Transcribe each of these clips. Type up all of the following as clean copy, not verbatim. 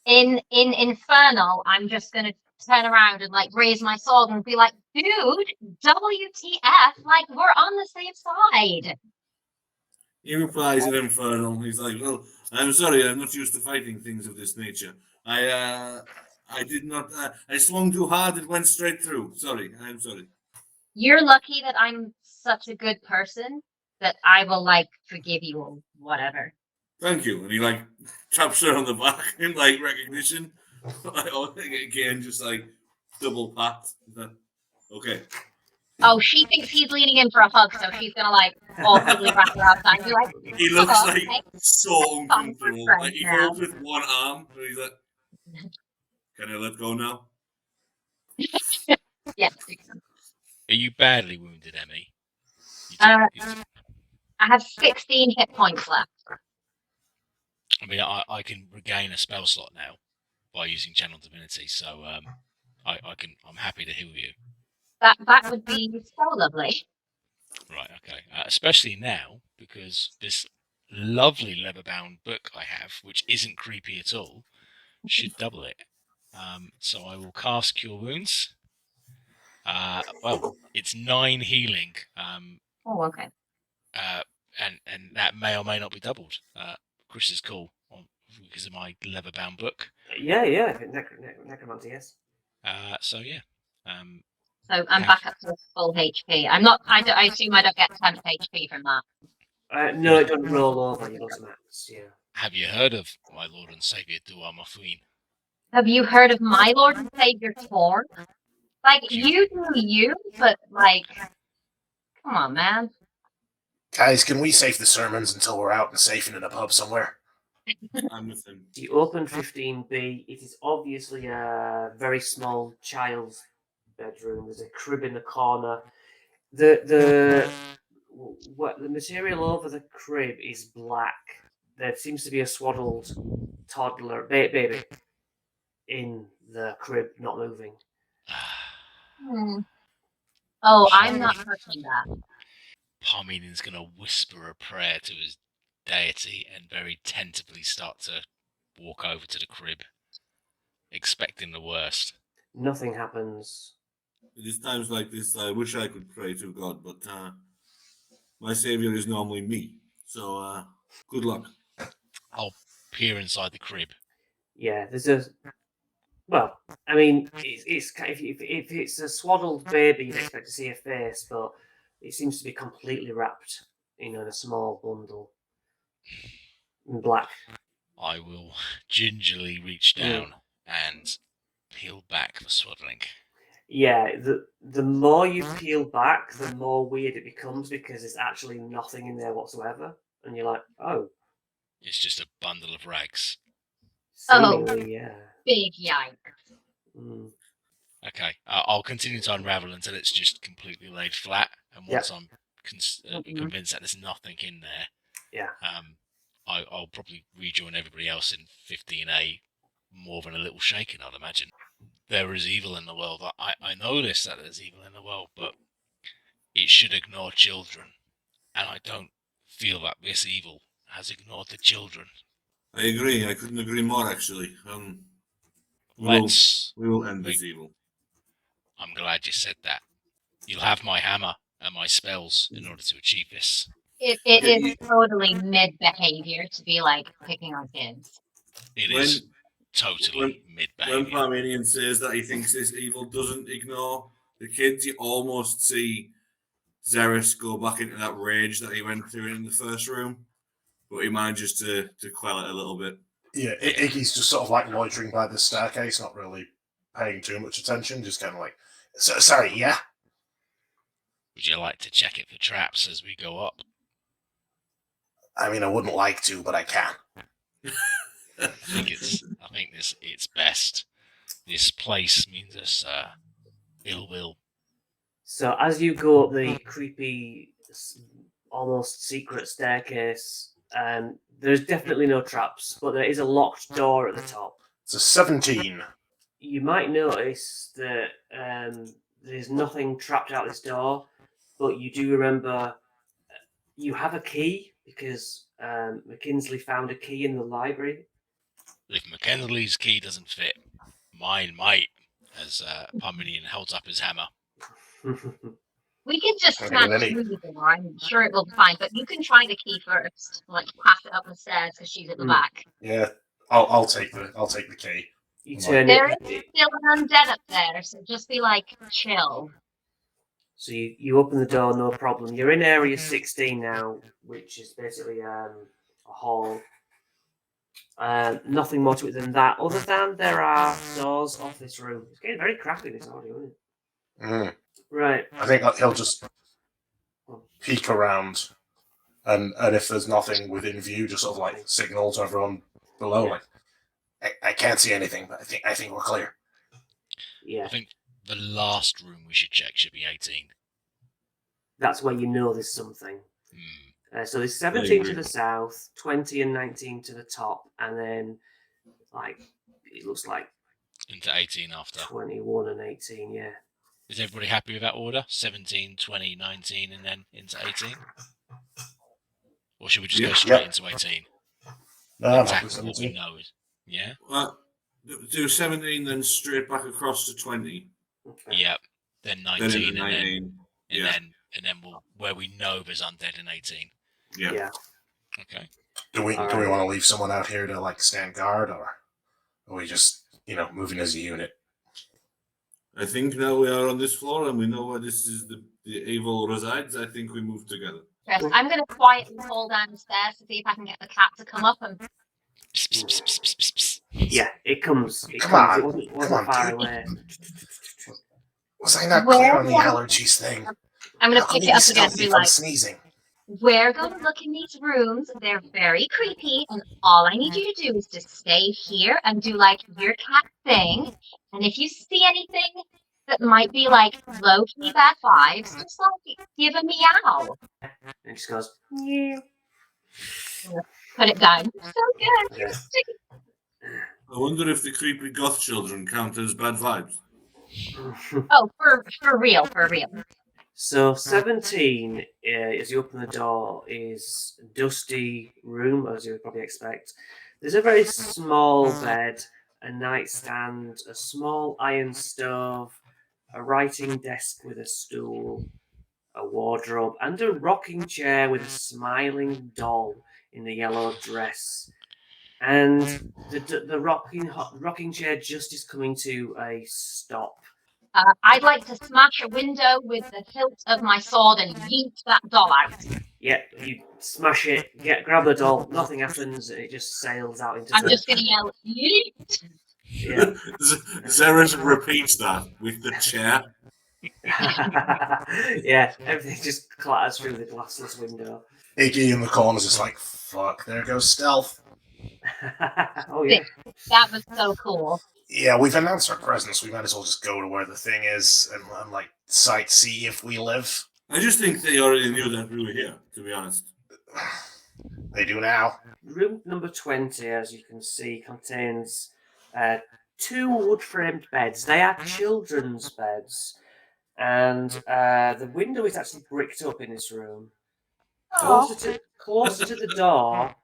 in Infernal, I'm just gonna turn around and like raise my sword and be like, dude, WTF? Like we're on the same side. He replies in Infernal. He's like, "Well, I'm sorry, I'm not used to fighting things of this nature. I did not. I swung too hard; it went straight through. Sorry, I'm sorry." You're lucky that I'm such a good person that I will like forgive you or whatever. Thank you. And he like taps her on the back in like recognition. Again, just like double pat. Okay. Oh, she thinks he's leaning in for a hug, so she's gonna like awkwardly wrap her arms and be like, He looks oh, like okay, so fine, we're uncomfortable. Like friends he now. holds with one arm, and he's like, "Can I let go now?" Yeah. Are you badly wounded, Emmy? Uh, I have 16 hit points left. I mean, I can regain a spell slot now by using Channel Divinity, so I'm happy to heal you. That would be so lovely. Right, okay. Especially now, because this lovely leather-bound book I have, which isn't creepy at all, should double it. So I will cast Cure Wounds. Well, it's 9 healing. Oh, okay. And that may or may not be doubled. Chris is cool because of my leather-bound book. Yeah. Necromancy, yes. So yeah. So I'm back up to full HP. I'm not. I assume I don't get 10 HP from that. No, it doesn't roll over. You got some max. Yeah. Have you heard of my Lord and Saviour Dua Mafuin? Have you heard of my Lord and Savior Thor? Like you do you, but like, come on, man. Guys, can we save the sermons until we're out and safe and in a pub somewhere? I'm with him. You open 15B. It is obviously a very small child's bedroom. There's a crib in the corner. The material over the crib is black. There seems to be a swaddled toddler baby in the crib, not moving. Oh, I'm not touching that. Parmenian's going to whisper a prayer to his deity and very tentatively start to walk over to the crib, expecting the worst. Nothing happens. It is times like this I wish I could pray to God, but my savior is normally me. So good luck. I'll peer inside the crib. Yeah, there's a. Well, I mean, it's if it's a swaddled baby, you'd expect to see a face, but it seems to be completely wrapped, in a small bundle in black. I will gingerly reach down and peel back the swaddling. Yeah, the more you peel back, the more weird it becomes because there's actually nothing in there whatsoever, and you're like, oh, it's just a bundle of rags. Seemingly, yeah. Big yikes. Okay, I'll continue to unravel until it's just completely laid flat, and once I'm convinced that there's nothing in there, I'll probably rejoin everybody else in 15A, more than a little shaken, I'd imagine. There is evil in the world. I know this, that there's evil in the world, but it should ignore children, and I don't feel that this evil has ignored the children. I agree. I couldn't agree more, actually. We will end this evil. I'm glad you said that. You'll have my hammer and my spells in order to achieve this. It is totally mid-behavior to be like picking on kids. It is totally mid-behavior. When Parmenian says that he thinks this evil doesn't ignore the kids, you almost see Xeris go back into that rage that he went through in the first room, but he manages to quell it a little bit. Yeah, Iggy's just sort of like loitering by the staircase, not really paying too much attention, just kind of like, sorry, yeah? Would you like to check it for traps as we go up? I mean, I wouldn't like to, but I can. I think it's best. This place means us ill will. So as you go up the creepy, almost secret staircase, there's definitely no traps, but there is a locked door at the top. It's a 17. You might notice that there's nothing trapped out this door, but you do remember you have a key because McKinsley found a key in the library. If Mackenzie's key doesn't fit, mine might. As Parmenion holds up his hammer. We can just Okay, smash then he- through the door. I'm sure it will be fine. But you can try the key first. Like pass it up the stairs because she's at the back. Yeah, I'll take the key. You turn There it. is still an undead up there, so just be like chill. So you open the door, no problem. You're in area 16 now, which is basically a hall. Nothing more to it than that, other than there are doors off this room. It's getting very crappy this audio, isn't it? Mm. Right. I think he'll just peek around, and if there's nothing within view, just sort of like signal to everyone below, Yeah. like I can't see anything, but I think we're clear. Yeah. I think the last room we should check should be 18. That's where you know there's something. So there's 17 to agree. the south, 20 and 19 to the top, and then it looks like Into 18 after. 21 and 18, yeah. Is everybody happy with that order? 17, 20, 19, and then into 18? Or should we just go straight into 18? No, I'm Tackle happy with what we 17. know. Yeah? Do 17, then straight back across to 20. Okay. Yep. Then Then 19, into 19. and then we'll where we know there's undead in 18. Yeah. Yeah. Okay. Do we Alright. want to leave someone out here to like stand guard, or are we just moving as a unit? I think now we are on this floor and we know where this is the evil resides. I think we move together. Yes, I'm going to quietly fall down the stairs to see if I can get the cat to come up and. Psst, psst, psst, psst, psst, psst. Yeah, it comes. Come on. It wasn't Come on, far dude. away. Was I not Where clear on the was- allergies thing? I'm going How to can pick you it be up again and stealthy be if I'm like, sneezing? we're going to look in these rooms. They're very creepy, and all I need you to do is just stay here and do like your cat thing. And if you see anything that might be like low key bad vibes, just like give a meow. And it just goes, yeah. Put it down. So good. Yeah. I wonder if the creepy goth children count as bad vibes. Oh, for real, for real. So 17, as you open the door, is a dusty room, as you would probably expect. There's a very small bed, a nightstand, a small iron stove, a writing desk with a stool, a wardrobe, and a rocking chair with a smiling doll in a yellow dress. And the rocking chair just is coming to a stop. I'd like to smash a window with the hilt of my sword and yeet that doll out. Yeah, you smash it, grab the doll, nothing happens, and it just sails out into I'm the... just going to yell, yeet. Yeah. Zeres repeats that with the chair. Yeah, everything just clatters through the glassless window. Iggy in the corner's just like, fuck, there goes stealth. Oh, yeah. That was so cool. Yeah, we've announced our presence. We might as well just go to where the thing is and like sightsee if we live. I just think they already knew that we were here, to be honest. They do now. Room number 20, as you can see, contains 2 wood-framed beds. They are children's beds. And the window is actually bricked up in this room. Closer to the door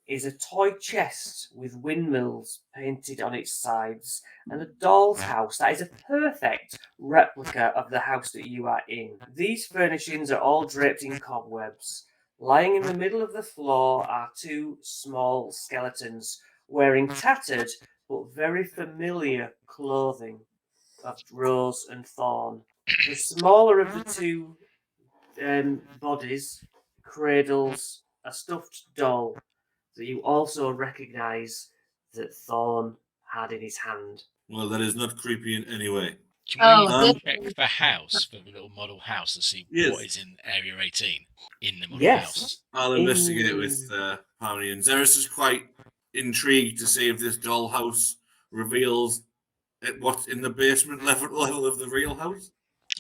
is a toy chest with windmills painted on its sides and a doll's house that is a perfect replica of the house that you are in. These furnishings are all draped in cobwebs. Lying in the middle of the floor are 2 small skeletons wearing tattered but very familiar clothing of Rose and Thorn. The smaller of the 2 bodies cradles a stuffed doll that you also recognise that Thorn had in his hand. Well, that is not creepy in any way. Can we Oh, check the house, for the little model house, and see Yes. what is in Area 18 in the model Yes. house? I'll investigate with Harmony, and Zeres is quite intrigued to see if this dollhouse reveals what's in the basement level of the real house.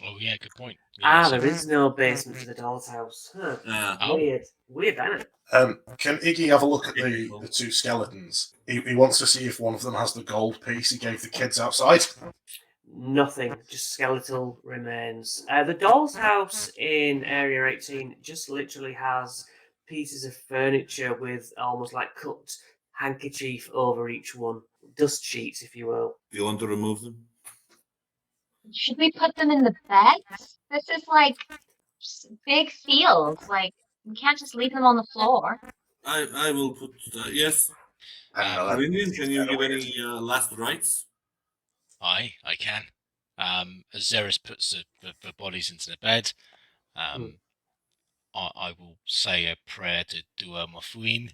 Oh yeah, good point. Yeah, There is no basement to the doll's house. Huh. Oh. Weird, isn't it? Can Iggy have a look at the 2 skeletons? He wants to see if one of them has the gold piece he gave the kids outside. Nothing, just skeletal remains. The doll's house in Area 18 just literally has pieces of furniture with almost like cut handkerchief over each one. Dust sheets, if you will. Do you want to remove them? Should we put them in the beds? This is like big fields. Like, we can't just leave them on the floor. I will put yes. I don't know. That Meridian, can you kinda give weird. any last rites? I can. As Xeris puts the bodies into the bed, I will say a prayer to Dua Mafuin.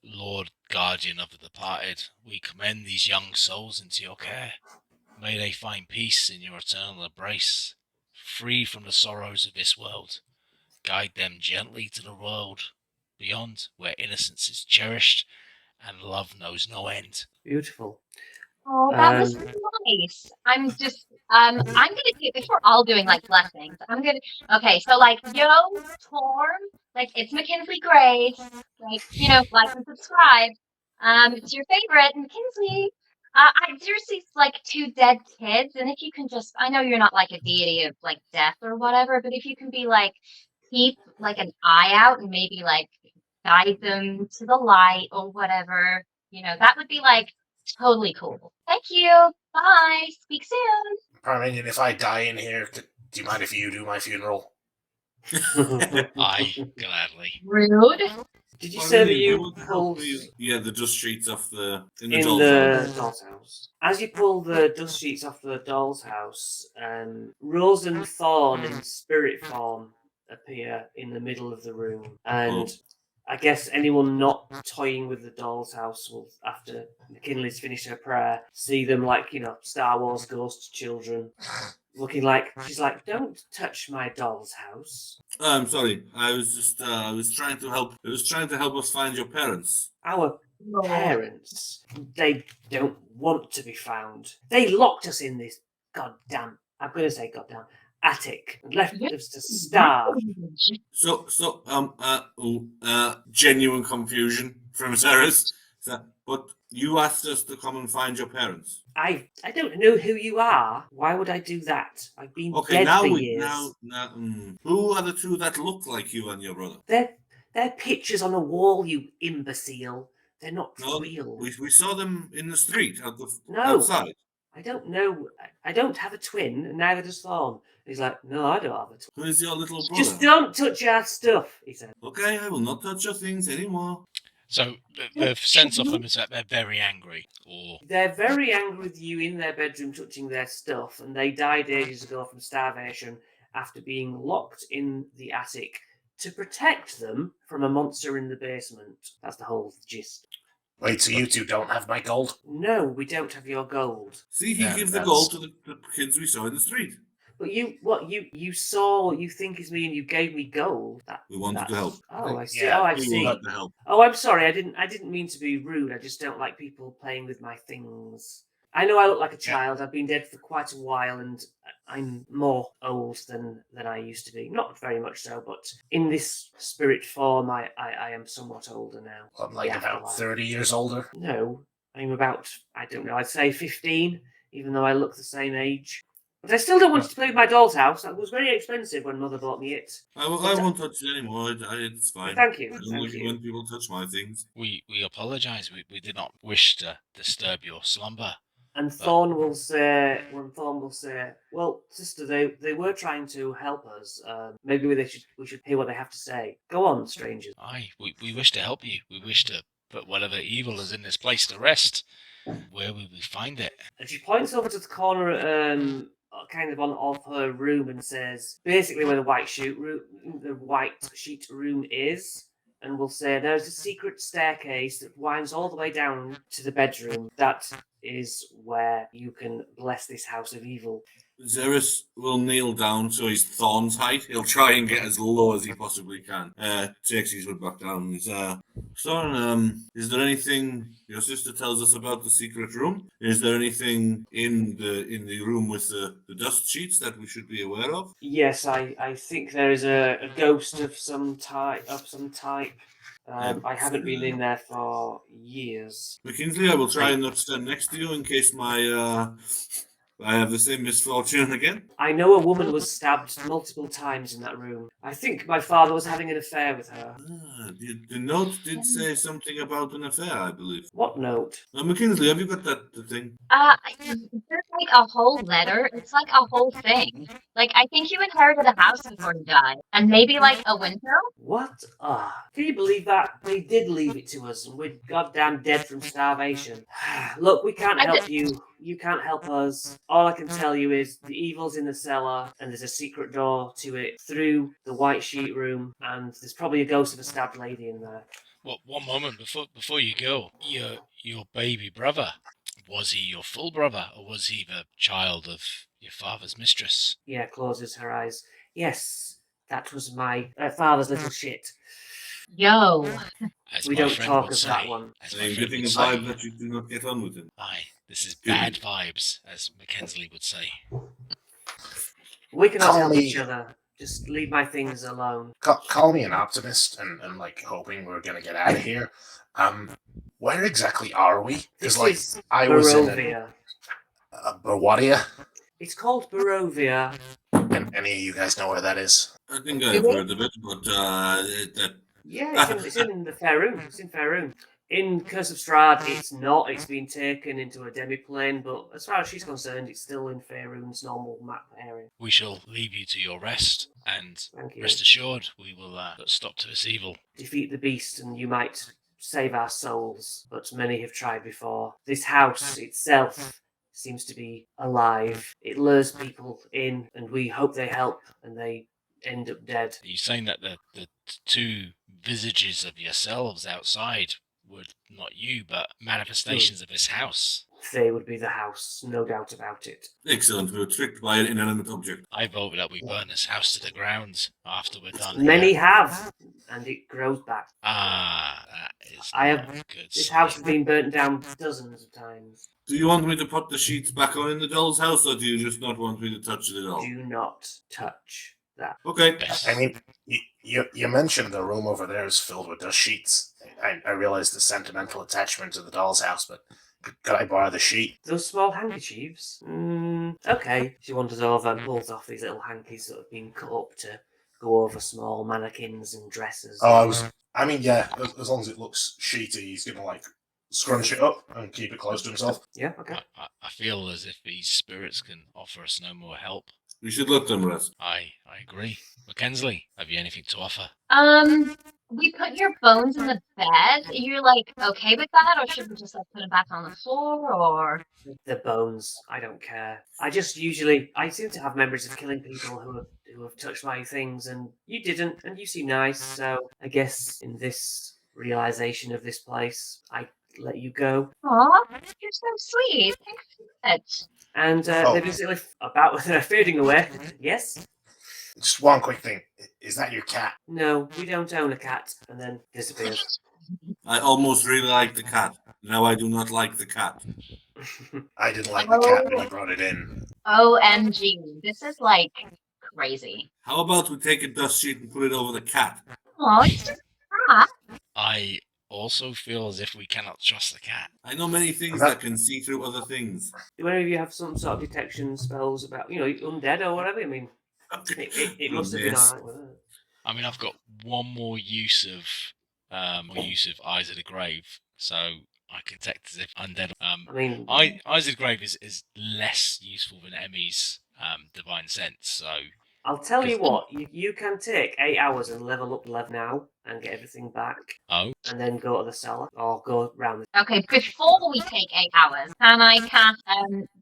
Lord Guardian of the departed, we commend these young souls into your care. May they find peace in your eternal embrace, free from the sorrows of this world. Guide them gently to the world beyond, where innocence is cherished and love knows no end. Beautiful. Oh, that was nice. I'm gonna do, if we're all doing like blessings, okay, so like, yo, Torm, like, it's Mackenzie Grace, like, like and subscribe. It's your favorite, Mackenzie. I seriously like 2 dead kids, and if you can just, I know you're not like a deity of like death or whatever, but if you can be like, keep like an eye out and maybe like guide them to the light or whatever, that would be like totally cool. Thank you. Bye. Speak soon. Prime Minion, if I die in here, do you mind if you do my funeral? I gladly. Rude. Did you say that you want to help pulled me? Yeah, the dust sheets off in in doll's the house. doll's house? As you pull the dust sheets off the doll's house, Rose and Thorn in spirit form appear in the middle of the room, and I guess anyone not toying with the doll's house will, after McKinley's finished her prayer, see them like, Star Wars ghost children, looking like, she's like, don't touch my doll's house. I'm sorry. I was just I was trying to help. I was trying to help us find your parents. Our parents, they don't want to be found. They locked us in this goddamn, I'm going to say goddamn, attic and left us to starve. So genuine confusion from Ceres. But you asked us to come and find your parents. I don't know who you are. Why would I do that? I've been Okay, dead now for we years. now who are the 2 that look like you and your brother? They're pictures on a wall, you imbecile. They're not No, real. we saw them in the street No. outside. I don't know. I don't have a twin, and neither does Thorn. He's like, no, I don't have a twin. Who is your little brother? Just don't touch our stuff, he said. Okay, I will not touch your things anymore. So the sense of them is that they're very angry, or They're very angry with you in their bedroom touching their stuff, and they died ages ago from starvation after being locked in the attic to protect them from a monster in the basement. That's the whole gist. Wait, so you 2 don't have my gold? No, we don't have your gold. See, he Yeah, gives the that's- gold to the kids we saw in the street. But you saw what you think is me, and you gave me gold. We wanted to help. Oh, I see. Yeah, oh, I We see. wanted to help. Oh, I'm sorry. I didn't mean to be rude. I just don't like people playing with my things. I know I look like a child. I've been dead for quite a while, and I'm more old than I used to be. Not very much so, but in this spirit form, I am somewhat older now. I'm like Yeah, about well, 30 years older. No, I'm about, I don't know, I'd say 15, even though I look the same age. But I still don't want you to play with my doll's house. That was very expensive when Mother bought me it. I won't touch it anymore. It's fine. Thank you. I don't Thank like it you. when people touch my things. we apologise. We did not wish to disturb your slumber. And Thorn will say, well, sister, they were trying to help us. Maybe we should hear what they have to say. Go on, strangers. Aye, we wish to help you. We wish to put whatever evil is in this place to rest. Where will we find it? And she points over to the corner, kind of on of her room, and says, basically where the white sheet room is. And will say, there's a secret staircase that winds all the way down to the bedroom. That is where you can bless this house of evil. Xeris will kneel down so he's Thorn's height. He'll try and get as low as he possibly can. Takes his hood back down. He's Thorn, is there anything your sister tells us about the secret room? Is there anything in the room with the dust sheets that we should be aware of? Yes, I think there is a ghost of some type. I haven't been in there for years. McKinsley, I will try and not stand next to you in case my I have the same misfortune again. I know a woman was stabbed multiple times in that room. I think my father was having an affair with her. The note did say something about an affair, I believe. What note? Mackenzie, have you got the thing? There's like a whole letter. It's like a whole thing. Like, I think you inherited a house before you died, and maybe like a window. What? Can you believe that? They did leave it to us, and we're goddamn dead from starvation. Look, we can't help you. You can't help us. All I can tell you is the evil's in the cellar, and there's a secret door to it through the white sheet room, and there's probably a ghost of a stabbed lady in there. Well, one moment before you go, your baby brother, was he your full brother, or was he the child of your father's mistress? Yeah, closes her eyes. Yes, that was my father's little shit. Yo. As We my don't friend talk would of say, that one. As I my am friend getting a would vibe say, that you do not get on with him. aye, this is bad vibes, as Mackenzie would say. We cannot Call help me- each other. Just leave my things alone. Call me an optimist and like hoping we're gonna get out of here. Where exactly are we? This Because like is I was in Barovia. Bawadia, It's called Barovia. and any of you guys know where that is? I think I've heard of it, but that Yeah, it's in the Faerun. It's in Faerun. In Curse of Strahd, it's not. It's been taken into a demiplane, but as far as she's concerned, it's still in Faerun's normal map area. We shall leave you to your rest, and Thank you. rest assured, we will put a stop to this evil. Defeat the beast, and you might save our souls, but many have tried before. This house itself seems to be alive. It lures people in, and we hope they help, and they end up dead. Are you saying that the two visages of yourselves outside were not you, but manifestations of this house? They would be the house, no doubt about it. excellent. We were tricked by an inanimate object. I voted that we burn this house to the ground after we're done. Many have, and it grows back. That is I not have- good. This house has been burnt down dozens of times. Do you want me to put the sheets back on in the doll's house, or do you just not want me to touch it at all? Do not touch that. Okay. Best. I mean, you mentioned the room over there is filled with dust sheets. I realize the sentimental attachment to the doll's house, but could I borrow the sheet? Those small handkerchiefs? Okay. She wanders over and pulls off these little hankies that have been cut up to go over small mannequins and dresses. Oh, yeah, as long as it looks sheety, he's gonna like scrunch it up and keep it close to himself. Yeah, okay. I feel as if these spirits can offer us no more help. We should let them rest. I agree. Mackenzie, have you anything to offer? We put your bones in the bed. You're like okay with that, or should we just like put them back on the floor, or? The bones, I don't care. I seem to have memories of killing people who have touched my things, and you didn't, and you seem nice, so I guess in this realization of this place, I let you go. Aw, you're so sweet. Thanks so much. And they're basically they're fading away. Yes? Just one quick thing: is that your cat? No, we don't own a cat, and then disappears. I almost really like the cat. Now I do not like the cat. I didn't like the cat when you brought it in. OMG, this is like crazy. How about we take a dust sheet and put it over the cat? Oh, it's just crap. I also feel as if we cannot trust the cat. I know many things that can see through other things. Do any of you have some sort of detection spells about, undead or whatever? I mean, it must have been Yes. alright with it. I mean, I've got one more use of Eyes of the Grave, so I can detect as if undead. I mean, Eyes of the Grave is less useful than Emmy's Divine Sense, so I'll tell you what, you can take 8 hours and level up level now and get everything back, oh, and then go to the cellar or go round the. Okay, before we take 8 hours, can I cast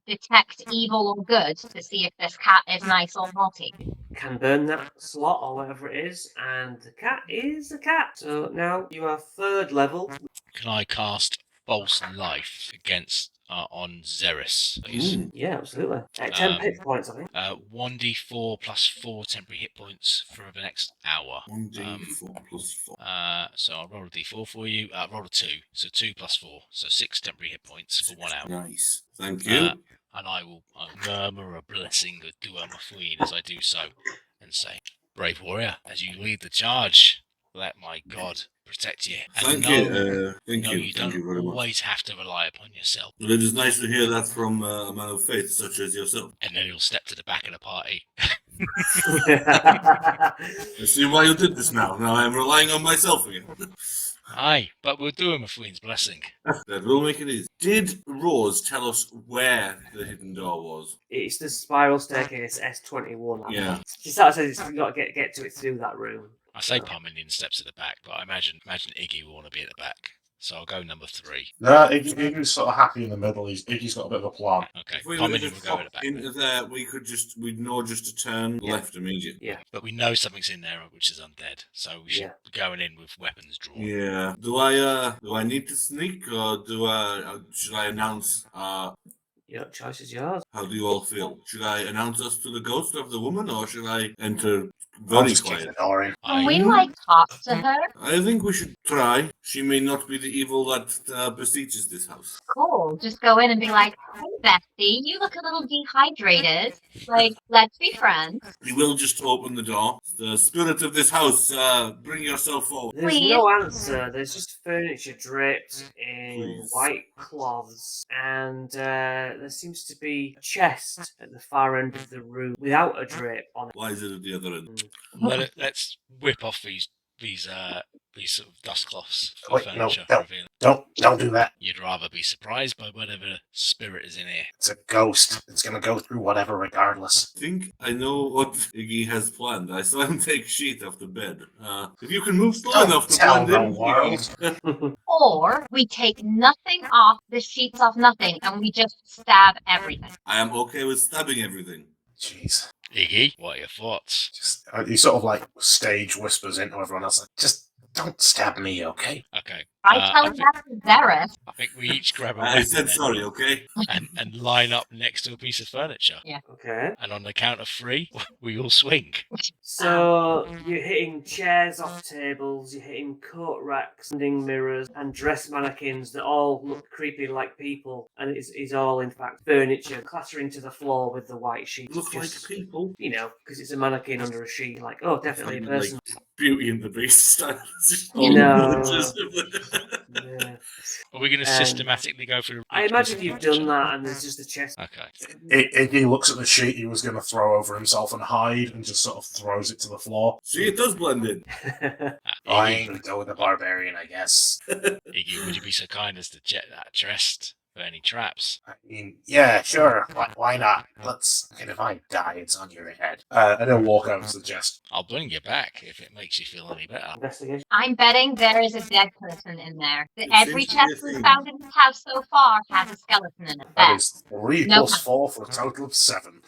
detect evil or good to see if this cat is nice or naughty? Can burn that slot or whatever it is, and the cat is a cat. So now you are 3rd level. can I cast False Life against on Xeris, please? Ooh. Yeah, absolutely. 10 hit points, I think. 1d4 plus 4 temporary hit points for the next hour. 1d4 plus 4. So I'll roll a d4 for you. Roll a 2, so 2 plus 4, so 6 temporary hit points for 1 hour. Nice. Thank you. And I'll murmur a blessing of Dua Mafuin as I do so, and say, "Brave warrior, as you lead the charge, let my god protect you. Thank no, you. Thank no, you. you Thank don't you very much. always have to rely upon yourself. Well, it is nice to hear that from a man of faith such as yourself. And then he'll step to the back of the party. I see why you did this now. Now I am relying on myself again. Aye, but we'll do him a Queen's blessing. That will make it easy. Did Rose tell us where the hidden door was? It's the spiral staircase S21. Yeah. She sort of says you've got to get to it through that room. I say Parmenion steps at the back, but I imagine Iggy will want to be at the back. So I'll go number 3. No, Iggy's sort of happy in the middle. Iggy's got a bit of a plan. Okay, If we were Parmenion just will go at the pop back. into there, we'd know just to turn left immediately. Yeah. But we know something's in there which is undead, so we should be going in with weapons drawn. Yeah. Do I need to sneak, or should I announce? Your choice is yours. How do you all feel? Should I announce us to the ghost of the woman, or should I enter I'll very just kick quiet? the door in. Can we, like, talk to her? I think we should try. She may not be the evil that besieges this house. Cool. Just go in and be like, hey, Bessie, you look a little dehydrated. Like, let's be friends. We will just open the door. The spirit of this house, bring yourself forward. There's Please. no answer. There's just furniture draped in Please. white cloths, and there seems to be a chest at the far end of the room without a drape on it. Why is it at the other end? Let's whip off these sort of dust cloths for Wait, no, furniture. no. reveal. Don't do that. You'd rather be surprised by whatever spirit is in here. It's a ghost. It's gonna go through whatever regardless. I think I know what Iggy has planned. I saw him take sheet off the bed. If you can move slow Don't enough to tell blend the in, world. Iggy. Or we take nothing off, the sheets off nothing, and we just stab everything. I am okay with stabbing everything. Jeez. Iggy, what are your thoughts? Just he sort of like stage whispers into everyone else, like, just don't stab me, okay? Okay. I tell I him think- that to Zareth. I think we each grab a I weapon said then sorry, okay? and line up next to a piece of furniture. Okay. And on the count of 3, we all swing. So you're hitting chairs off tables, you're hitting coat racks, standing mirrors, and dress mannequins that all look creepy like people, and it's all in fact furniture clattering to the floor with the white sheet. Look like Just, people. you know, because it's a mannequin under a sheet. Like, oh, definitely a Like person. Beauty and the Beast style. No. Yeah. Yeah. Are we going to systematically go through? I each imagine piece of you've done furniture? that, and there's just a chest. Okay. Iggy looks at the sheet he was going to throw over himself and hide, and just sort of throws it to the floor. See, it does blend in. I Iggy, ain't gonna go with the barbarian, I guess. Iggy, would you be so kind as to jet that chest for any traps? I mean, yeah, sure. Why not? And if I die, it's on your head. And he'll walk over to the chest. I'll bring you back if it makes you feel any better. Investigation. I'm betting there is a dead person in there. It Every seems to be a chest we've thing. found in this house so far has a skeleton in it. That Bet. is 3 No. plus 4 for a total of 7.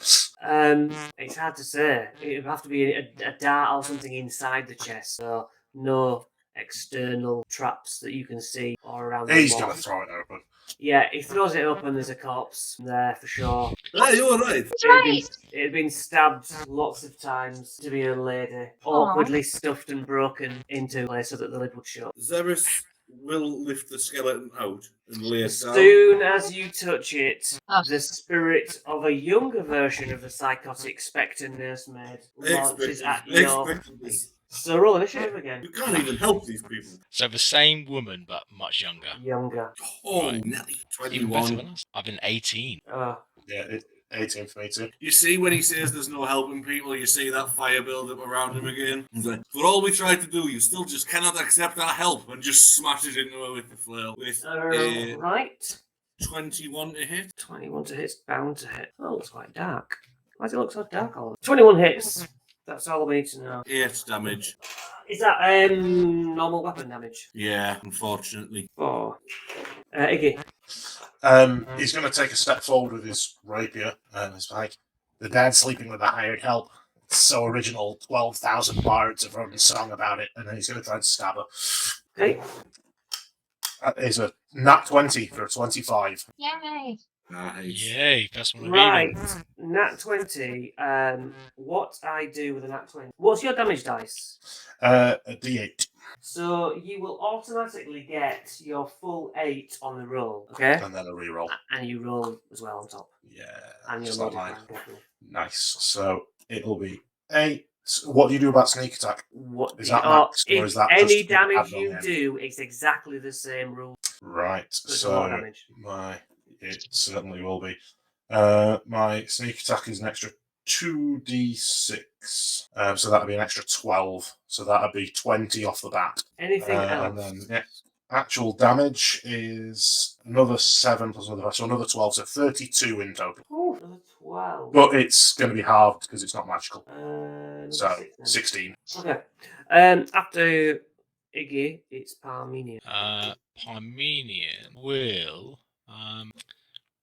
It's hard to say. It would have to be a dart or something inside the chest, so no external traps that you can see or around the He's wall. gonna throw it open. Yeah, he throws it up and there's a corpse there for sure. Ah, you were right. That's right. It had been stabbed lots of times to be a lady, awkwardly stuffed and broken into place so that the lid would shut. Zeris will lift the skeleton out and lay it As down. soon as you touch it, Oh. the spirit of a younger version of the psychotic spectre nursemaid launches at your Expected this. So roll initiative again. You can't even help these people. So the same woman, but much younger. Younger. Oh, Right. Nelly. Even better 21. than us. I've been 18. Oh. Yeah, 18 for me too. You see when he says there's no helping people, you see that fire build up around him again. He's like, for all we tried to do, you still just cannot accept our help, and just smashes into her with the flail. With Right. 21 to hit. 21 to hit, bound to hit. Oh, it's quite dark. Why does it look so dark all of it? 21 hits. That's all we need to know. 8 damage. Is that normal weapon damage? Yeah, unfortunately. 4. Iggy. He's going to take a step forward with his rapier, and he's like, the dad sleeping with the hired help. It's so original. 12,000 bards have written a song about it, and then he's going to try and stab her. Okay. That is a nat 20 for a 25. Yay. Nice. Yay, first one of Right. even. Nat 20. What I do with a nat 20? What's your damage dice? A d8. So you will automatically get your full 8 on the roll. Okay? And then a reroll. And you roll as well on top. Yeah. And your just like modifier. mine. Nice. So it'll be a What do you do about sneak attack? What Is that max, or if is that any just damage add you on in? do, it's exactly the same rule. Right. It's a lot of So damage. it certainly will be. My sneak attack is an extra 2d6. So that'd be an extra 12. So that'd be 20 off the bat. Anything And else? then actual damage is another 7 plus another, so another 12, so 32 in total. Ooh, another 12. But it's going to be halved because it's not magical. Another So 6 then. 16. Okay. After Iggy, it's Parmenion. Parmenion will.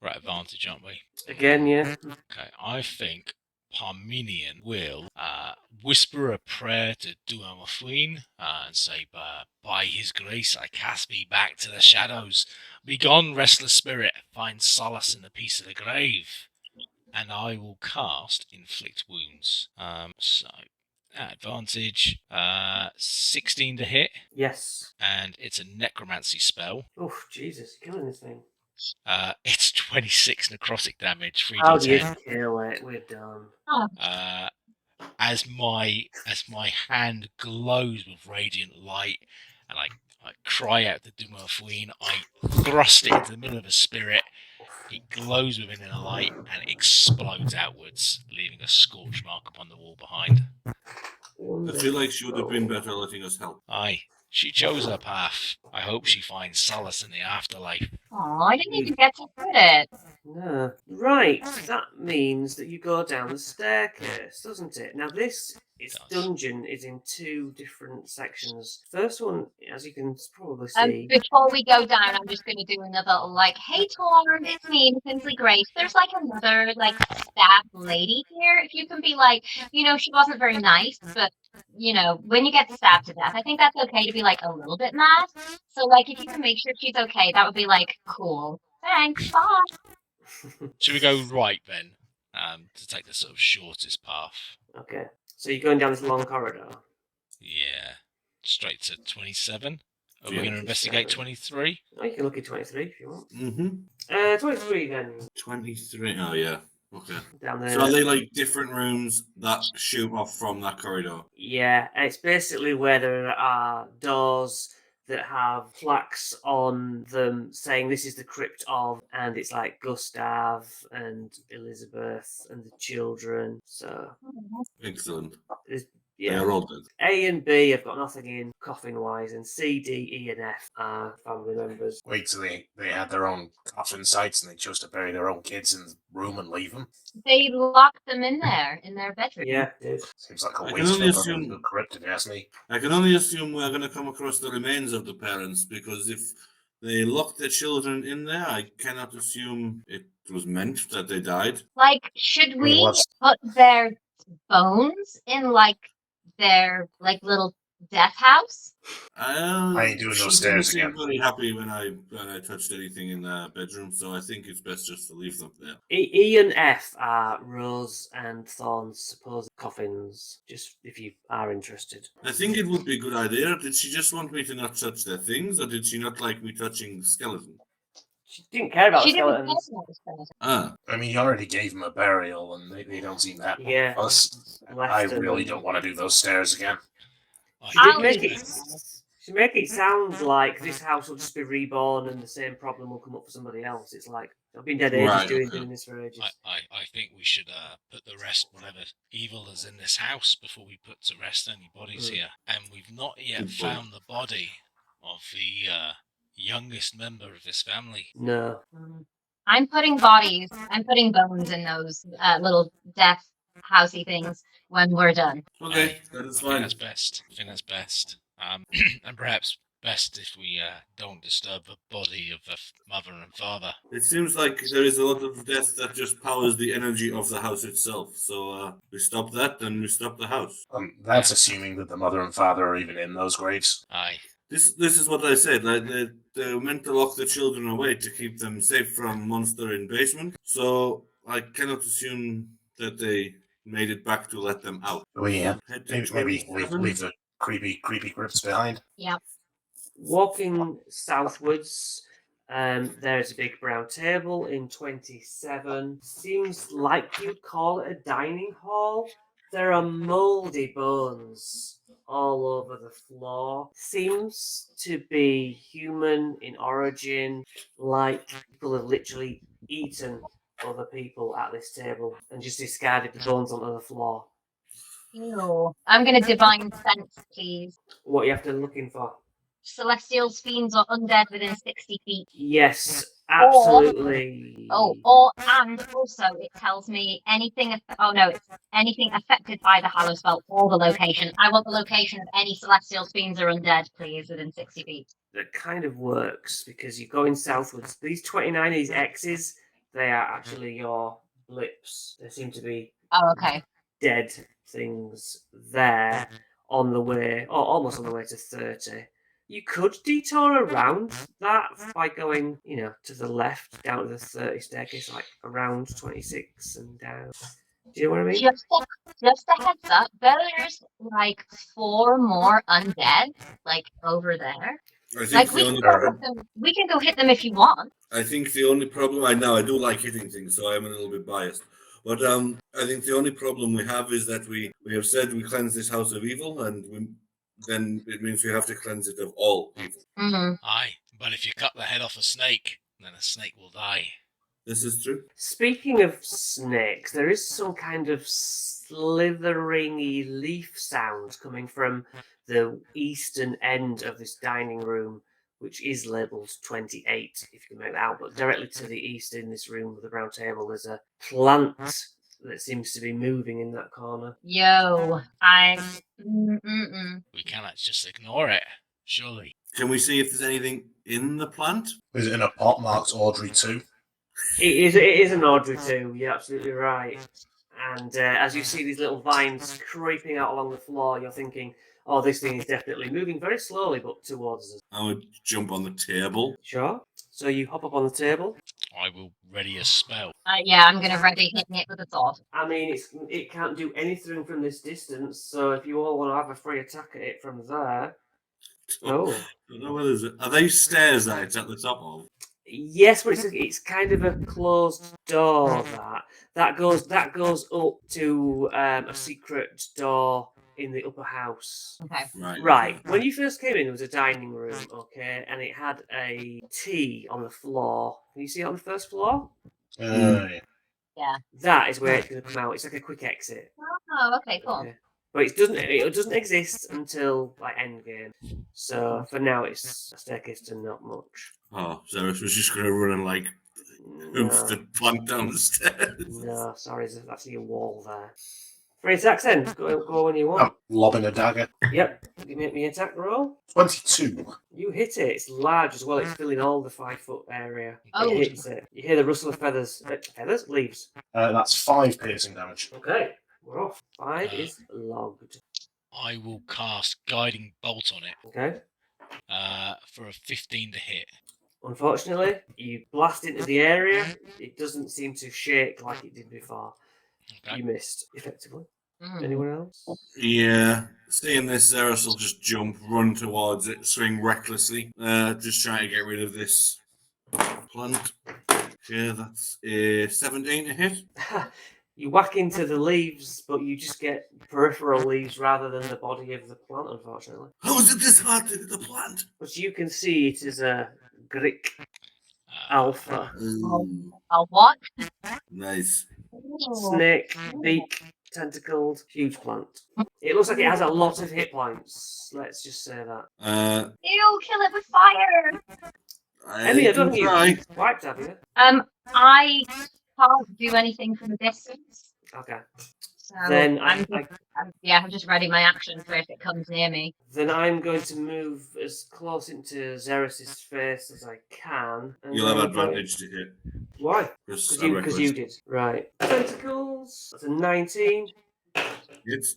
We're at advantage, aren't we? Again, yeah. Okay, I think Parmenion will whisper a prayer to Duamafuin and say, by his grace I cast me back to the shadows. Begone, restless spirit, find solace in the peace of the grave. And I will cast Inflict Wounds. So, at advantage, 16 to hit, Yes. and it's a necromancy spell. Oof, Jesus, you're killing this thing. It's 26 necrotic damage, How do you 3d10. kill it? We're done. As my hand glows with radiant light, and I cry out to Dumafuin, I thrust it into the middle of a spirit. It glows within a light and explodes outwards, leaving a scorch mark upon the wall behind. I feel like she would have been better letting us help. Aye, she chose her path. I hope she finds solace in the afterlife. Oh, I didn't even get to put it. No. Right, that means that you go down the staircase, doesn't it? Now this dungeon is in 2 different sections. First one, as you can probably see. Before we go down, I'm just going to do another hey Torm, it's me, Simply Grace. There's another staff lady here. If you can be she wasn't very nice, but when you get stabbed to death, I think that's okay to be a little bit mad. So if you can make sure she's okay, that would be cool. Thanks, bye. Should we go right then? To take the sort of shortest path. Okay. So you're going down this long corridor? Yeah. Straight to 27. Are we Yeah. going to investigate 23? Oh, you can look at 23 if you want. Mm-hmm. 23 then. 23. Oh, yeah. Okay. Down there. So are they different rooms that shoot off from that corridor? Yeah, it's basically where there are doors that have plaques on them saying this is the crypt of, and it's Gustav and Elizabeth and the children. So Excellent. They yeah, are all dead. A and B have got nothing in coffin wise, and C, D, E, and F are family members. Wait till they had their own coffin sites and they chose to bury their own kids in the room and leave them. They locked them in their bedroom. Yeah, dude. Seems like a I can waste only of assume- a crypt, if you ask me. I can only assume we're going to come across the remains of the parents, because if they locked their children in there, I cannot assume it was meant that they died. Should I mean, we what's- put their bones in their little death house? I ain't doing She those didn't stairs seem again. very happy when I touched anything in the bedroom, so I think it's best just to leave them there. E and F are Rose and Thorn's supposed coffins, just if you are interested. I think it would be a good idea. Did she just want me to not touch their things, or did she not like me touching the skeleton? She didn't care about She the didn't skeletons. care about the skeleton. Ah, I mean, you already gave them a burial and they don't seem that Yeah. fussed. I really don't want to do those stairs again. She I'll did make leave it. it. She make it sound like this house will just be reborn and the same problem will come up for somebody else. It's I've been dead ages Right, doing okay. this for ages. I think we should put to rest whatever evil is in this house before we put to rest any bodies here. And we've not yet Good point. found the body of the youngest member of this family. No. I'm putting bones in those little death housey things when we're done. okay, that is I think fine. that's best. I think that's best. And perhaps best if we don't disturb the body of the mother and father. It seems like there is a lot of death that just powers the energy of the house itself. So we stop that, then we stop the house. That's assuming that the mother and father are even in those graves. Aye. This is what I said. They're meant to lock the children away to keep them safe from monster investment. So I cannot assume that they made it back to let them out. Yeah, Head to maybe 27. leave the creepy crypts behind. Yep. Walking southwards, there's a big brown table in 27. Seems like you'd call it a dining hall There are mouldy bones all over the floor. Seems to be human in origin, like people have literally eaten other people at this table and just discarded the bones onto the floor. Ew. I'm gonna divine sense, please. What are you after looking for? Celestials, fiends, or undead within 60 feet. Yes, absolutely. And also it tells me anything. Oh no, it's anything affected by the Hallow spell or the location. I want the location of any celestials, fiends, or undead, please, within 60 feet. That kind of works because you're going southwards. These 29, these X's, they are actually your blips. They seem to be Oh, okay. dead things there on the way, or almost on the way to 30. You could detour around that by going, to the left down to the 30 staircase, like around 26 and down. Do you know what I mean? Just a heads up, there's like 4 more undead, like over there. I think Like we can go hit them if you want. I think the only problem I do like hitting things, so I'm a little bit biased. But I think the only problem we have is that we have said we cleanse this house of evil, and then it means we have to cleanse it of all evil. Mm-hmm. Aye, but if you cut the head off a snake, then a snake will die. This is true. Speaking of snakes, there is some kind of slitheringy leaf sound coming from the eastern end of this dining room, which is labelled 28, if you can make that out. But directly to the east in this room with the round table, there's a plant that seems to be moving in that corner. Yo, We cannot just ignore it, surely. Can we see if there's anything in the plant? Is it in a pot marked Audrey 2? It is an Audrey too, you're absolutely right. And as you see these little vines creeping out along the floor, you're thinking, oh, this thing is definitely moving very slowly, but towards us. I would jump on the table. Sure. So you hop up on the table. I will ready a spell. yeah, I'm gonna ready hitting it with a sword. I mean, it can't do anything from this distance, so if you all want to have a free attack at it from there. Oh. I don't know whether are they stairs that it's at the top of? Yes, but it's kind of a closed door. That goes up to a secret door in the upper house. Okay. Right. When you first came in, there was a dining room, okay, and it had a T on the floor. Can you see it on the first floor? Yeah. That is where it's going to come out. It's like a quick exit. Oh, okay, cool. Okay. But it doesn't exist until like endgame. So for now, it's a staircase to not much. Oh, Zeros was just going to run and like oof the plant down the stairs. No, sorry, there's actually a wall there. Free attacks then. Go when you want. I'm lobbing a dagger. Yep. You make me attack roll. 22. You hit it. It's large as well. It's filling all the 5-foot area. Oh. It hits it. You hear the rustle of feathers. Feathers? Leaves. That's 5 piercing damage. Okay. We're off. 5 is logged. I will cast Guiding Bolt on it Okay. for a 15 to hit. Unfortunately, you blast into the area. It doesn't seem to shake like it did before. Okay. You missed, effectively. Mm. Anyone else? Yeah, seeing this, Zeros will just jump, run towards it, swing recklessly, just trying to get rid of this plant. Okay, that's a 17 to hit. You whack into the leaves, but you just get peripheral leaves rather than the body of the plant, unfortunately. How is it this hard to hit the plant? But you can see it is a Grick alpha. A what? Nice. Snake, beak, tentacled, huge plant. It looks like it has a lot of hit points. Let's just say that. Ew, kill it with fire! Emmy, I don't think try. you've wiped, have you? I can't do anything from a distance. Okay. So Then I'm just ready my action for if it comes near me. Then I'm going to move as close into Xeris' face as I can. And You'll have then advantage to hit. Why? Because Because you did. Right. Tentacles. That's a 19. It's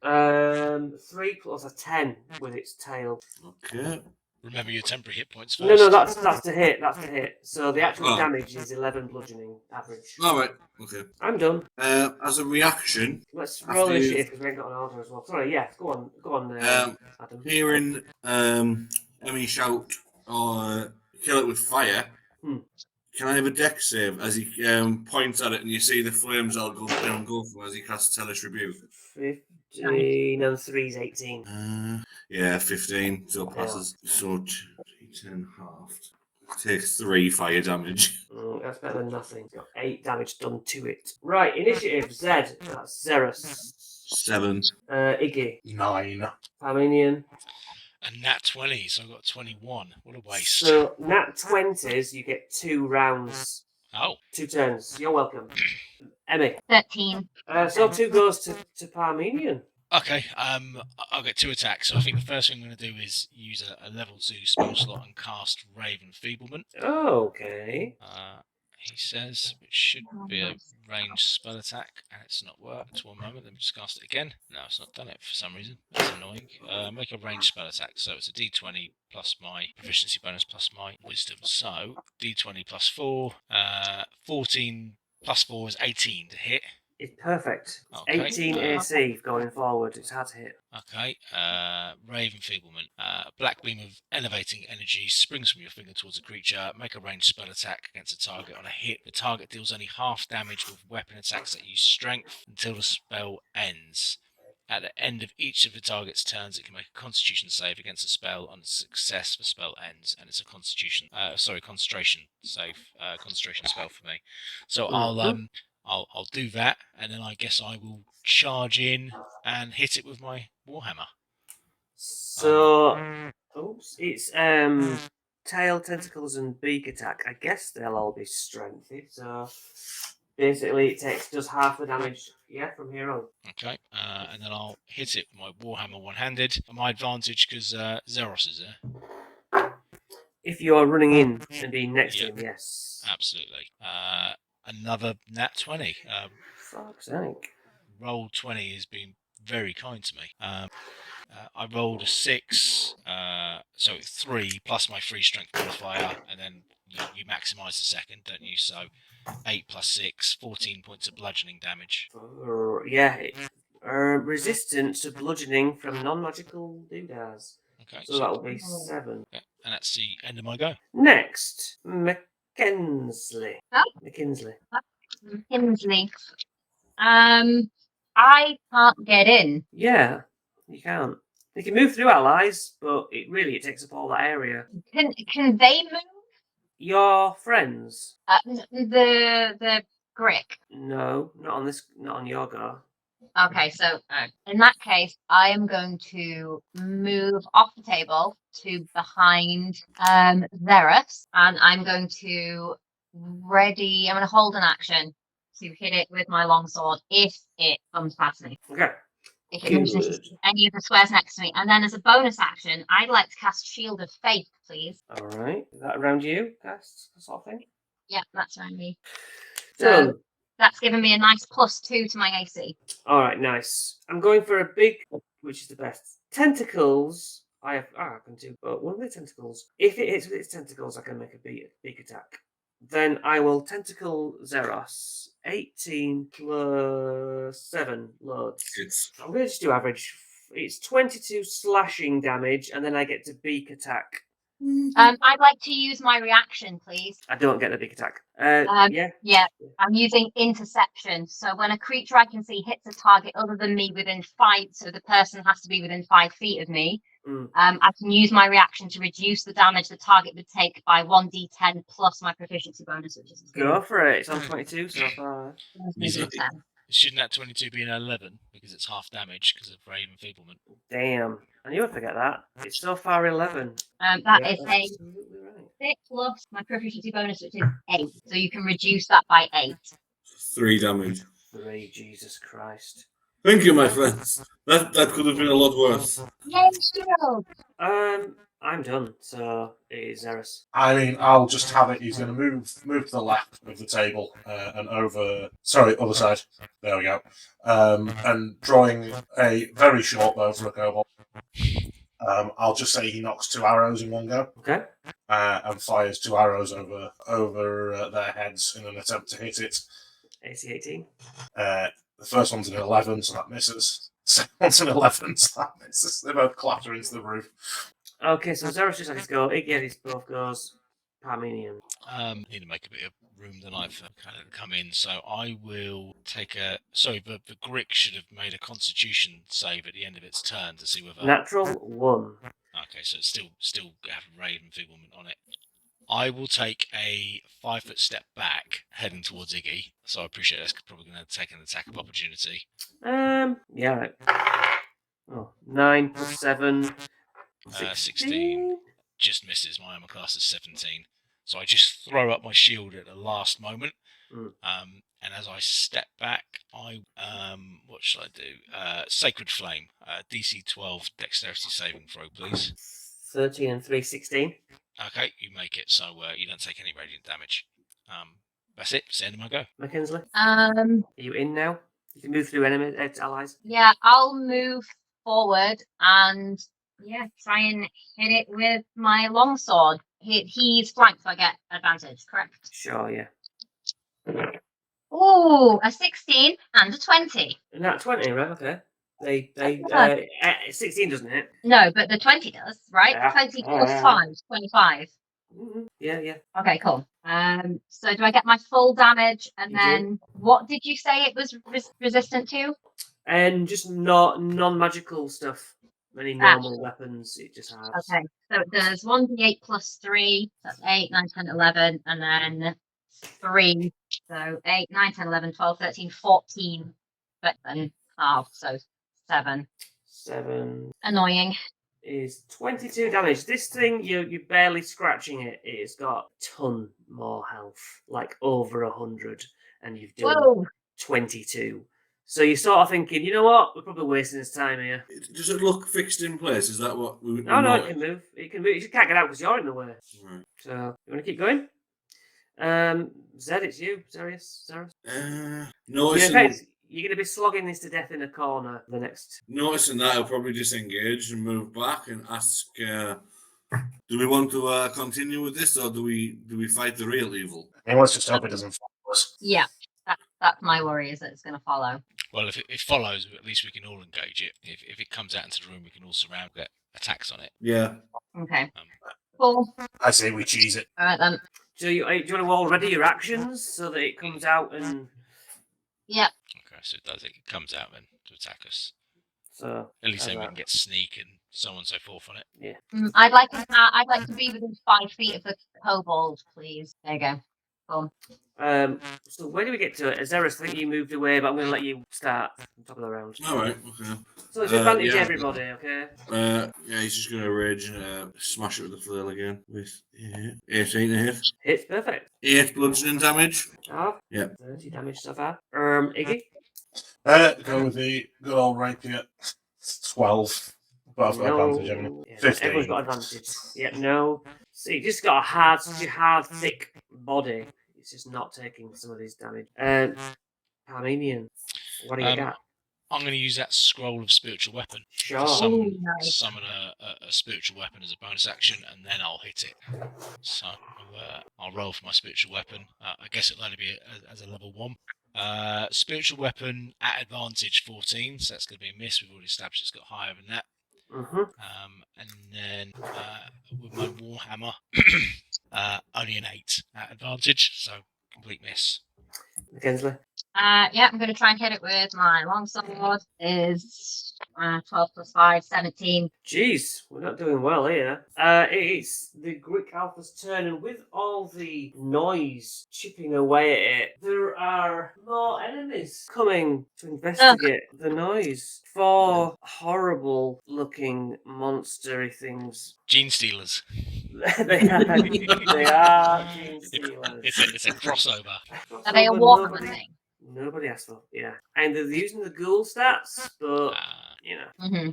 3 plus a 10 with its tail. okay. Remember your temporary hit points first. No, that's to hit. That's to hit. So the actual Oh. damage is 11 bludgeoning average. All right. Okay. I'm done. As a reaction, Let's After roll you- initiative because we ain't got an order as well. Sorry, yeah, go on, Adam. hearing Emmy shout or kill it with fire, Can I have a deck save as he points at it and you see the flames all go engulf as he casts Hellish Rebuke? 15 and 3 is 18. Yeah, 15. So it passes. So 10 halved. Takes 3 fire damage. That's better than nothing. Got 8 damage done to it. Right, initiative. Zed. That's Xeros. 7. Iggy. 9. Parmenion. And nat 20, so I got 21. What a waste. So, nat 20s, you get 2 rounds. Oh. 2 turns. You're welcome. Emmy. 13. So 2 goes to Parmenion. Okay, I'll get 2 attacks. So I think the first thing I'm going to do is use a level 2 spell slot and cast Rave Enfeeblement. Okay. He says it should be a ranged spell attack, and it's not worked. 1 moment, let me just cast it again. No, it's not done it for some reason. That's annoying. Make a ranged spell attack, so it's a d20 plus my proficiency bonus plus my wisdom. So, d20 plus 4, 14 plus 4 is 18 to hit. It's perfect. Okay, 18 AC going forward. It's hard to hit. Okay, Rave Enfeeblement. Black beam of elevating energy springs from your finger towards a creature. Make a ranged spell attack against a target. On a hit, the target deals only half damage with weapon attacks that use strength until the spell ends. At the end of each of the target's turns, it can make a Constitution save against a spell. On success, the spell ends, and it's a concentration save, concentration spell for me. So I'll do that, and then I guess I will charge in and hit it with my Warhammer. So, it's tail, tentacles, and beak attack. I guess they'll all be strengthy. So basically, it does half the damage. Yeah, from here on. Okay, and then I'll hit it with my Warhammer one-handed. My advantage because Xeros is there. If you are running in and being next to him, yes. Absolutely. Another nat 20. Fuck's sake. Roll 20 has been very kind to me. I rolled a 6, so 3 plus my free strength modifier, and then you maximise the second, don't you? So 8 plus 6, 14 points of bludgeoning damage. Resistant to bludgeoning from non-magical doodads. Okay, so that'll be 7. Okay, and that's the end of my go. Next, McKinsley. Oh. McKinsley. I can't get in. Yeah, you can't. You can move through allies, but it takes up all that area. Can they move? Your friends? The Grick. No, not on your go. Okay, so in that case, I am going to move off the table to behind Xeros, and I'm going to I'm going to hold an action to hit it with my longsword if it comes past me. Okay. If it moves into any of the squares next to me. And then as a bonus action, I'd like to cast Shield of Faith, please. All right. Is that around you? Cast sort of thing? Yeah, that's around me. Done. So that's given me a nice +2 to my AC. All right, nice. I'm going for a big, which is the best. Tentacles. I can do, but one of the tentacles. If it hits with its tentacles, I can make a big attack. Then I will tentacle Xeros. 18 plus 7 loads. I'm going to just do average. It's 22 slashing damage, and then I get to beak attack. I'd like to use my reaction, please. I don't get the beak attack. Yeah. I'm using interception. So when a creature I can see hits a target other than me within 5, so the person has to be within 5 feet of me, I can use my reaction to reduce the damage the target would take by 1d10 plus my proficiency bonus, which is 2. Go for it. It's on 22 so far. Shouldn't that 22 be an 11 because it's half damage because of Rave Enfeeblement? Damn. I knew I'd forget that. It's so far 11. That is a 6 plus my proficiency bonus, which is 8. So you can reduce that by 8. 3 damage. 3, Jesus Christ. Thank you, my friends. That could have been a lot worse. Yay, Shield! I'm done, so it is Xeros. I mean, I'll just have it. He's going to move to the left of the table and over. Sorry, other side. There we go. And drawing a very short bow for a kobold. I'll just say he knocks 2 arrows in one go. Okay. And fires 2 arrows over their heads in an attempt to hit it. AC 18. The first one's an 11, so that misses. Second one's an 11, so that misses. They both clatter into the roof. Okay, so Xeros just had his go. Iggy had his both goes. Parmenion. Need to make a bit of room tonight for kind of come in, so I will take a. Sorry, but the Grick should have made a Constitution save at the end of its turn to see whether. Natural 1. Okay, so it's still have rage and enfeeblement on it. I will take a 5-foot step back, heading towards Iggy. So I appreciate that's probably going to take an attack of opportunity. Yeah, right. Oh, 9 plus 7. 16 just misses. My armor class is 17. So I just throw up my shield at the last moment. And as I step back, what shall I do? Sacred Flame. DC 12 dexterity saving throw, please. 13 and 3, 16. Okay, you make it, so you don't take any radiant damage. That's it. It's the end of my go. Mackenzie? Um, Are you in now? You can move through enemy allies. yeah, I'll move forward and try and hit it with my longsword. He's flanked, so I get advantage, correct? Sure, yeah. Ooh, a 16 and a 20. Not 20, right? Okay. They 16 doesn't hit. No, but the 20 does, right? Yeah. 20 plus 5, 25. Yeah. Okay, cool. So do I get my full damage? And You then what did you say it was resistant to? And just not non-magical stuff. Any normal weapons, it just has. Okay, so it does 1d8 plus 3, that's 8, 9, 10, 11, and then 3, so 8, 9, 10, 11, 12, 13, 14, but then half, so 7. 7 Annoying. is 22 damage. This thing, you're barely scratching it. It's got a ton more health, like over 100, and you've done 22. So you're sort of thinking, you know what? We're probably wasting this time here. Does it look fixed in place? Is that what we? No, it can move. It can move. You can't get out because you're in the way. Right. So you want to keep going? Zed, it's you, Zarius. Noticing, You're going to be slogging this to death in a corner the next. noticing that, I'll probably disengage and move back and ask: do we want to continue with this, or do we fight the real evil? And let's just hope it doesn't follow us. Yeah, that's my worry, is that it's going to follow. Well, if it follows, at least we can all engage it. If it comes out into the room, we can all surround, get attacks on it. Yeah. Okay. Cool. I say we cheese it. All right then. So do you want to all ready your actions so that it comes out and? Yeah. Okay, so it does. It comes out then to attack us. So at least then we can get sneak and so on and so forth on it. Yeah. I'd like to be within 5 feet of the kobold, please. There you go. Cool. So where do we get to it? Azerus, I think you moved away, but I'm going to let you start on top of the round. All right. Okay. So it's advantage yeah. everybody, okay? Yeah, he's just gonna rage and smash it with the flail again. With 18 to hit. Hits perfect. 8 bludgeoning damage. Oh, Yeah. 30 damage so far. Iggy? Go with the good old rapier. 12. But I've got advantage, haven't I? Yeah, 15. everyone's got advantage. Yeah, no. So you just got such a hard, thick body. It's just not taking some of these damage. Armenian, what do you got? I'm going to use that scroll of spiritual weapon. Sure. Summon a spiritual weapon as a bonus action, and then I'll hit it. So I'll roll for my spiritual weapon. I guess it'll only be as a level 1. Spiritual weapon at advantage 14, so that's going to be a miss. We've already established it's got higher than that. And then with my warhammer, only an 8 at advantage, so complete miss. Mackenzie? Yeah, I'm going to try and hit it with my longsword. Is 12 plus 5, 17. Jeez, we're not doing well here. It's the Greek Alpha's turn, and with all the noise chipping away at it, there are more enemies coming to investigate the noise. 4 horrible-looking monstery things. Gene stealers. they are gene stealers. It's a crossover. Are they a walkable thing? Nobody asked for, yeah. And they're using the ghoul stats, but,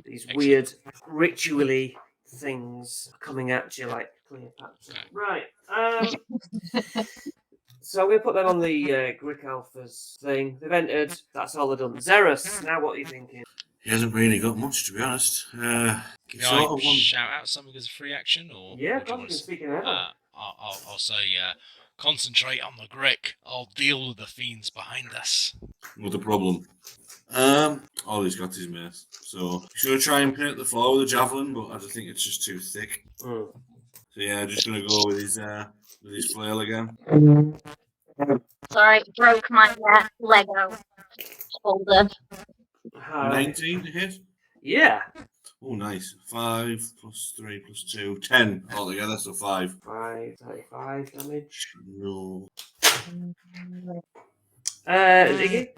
these Excellent. weird ritually things are coming at you like Cleopatra. Right. So I'm going to put them on the Greek Alphas thing. They've entered. That's all they've done. Zerus, now what are you thinking? He hasn't really got much, to be honest. Can I shout out something as a free action, or Yeah, or do you God, want you to can speak in heaven. I'll say, concentrate on the Grick. I'll deal with the fiends behind us. What the problem? All he's got is mace. So he's going to try and pin it at the floor with a javelin, but I just think it's just too thick. So yeah, just gonna go with his flail again. Sorry, broke my Lego holder. 19 to hit. Yeah. Oh, nice. 5 plus 3 plus 2, 10 altogether. So 5. 35 damage. No. Iggy?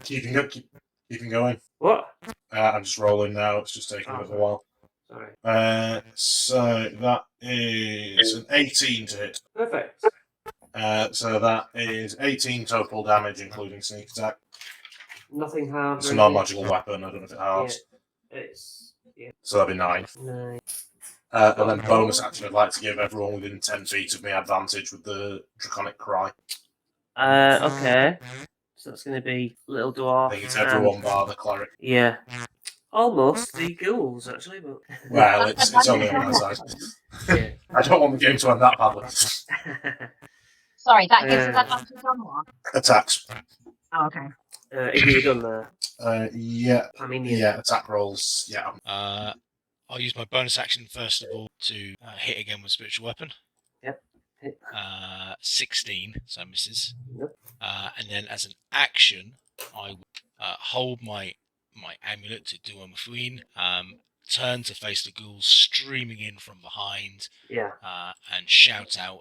Keeping going. What? I'm just rolling now. It's just taking a little while. Sorry. So that is an 18 to hit. Perfect. So that is 18 total damage, including sneak attack. Nothing hard. It's a non-magical weapon. I don't know if it halves. Yeah. So that'd be 9. And then bonus action, I'd like to give everyone within 10 feet of me advantage with the Draconic Cry. Okay. So that's going to be Little Dwarf. I think it's everyone bar the cleric. Yeah. Almost the ghouls, actually, but... Well, it's only on my side. Yeah. I don't want the game to end that badly. Sorry, that gives us advantage on what? Attacks. Oh, okay. Iggy, you done there? Yeah. Paminian. Yeah, attack rolls. Yeah. I'll use my bonus action first of all to hit again with spiritual weapon. Yep. Hit. 16, so misses. Yep. And then as an action, I will hold my amulet to do a Mafuin, turn to face the ghouls streaming in from behind, Yeah. and shout out,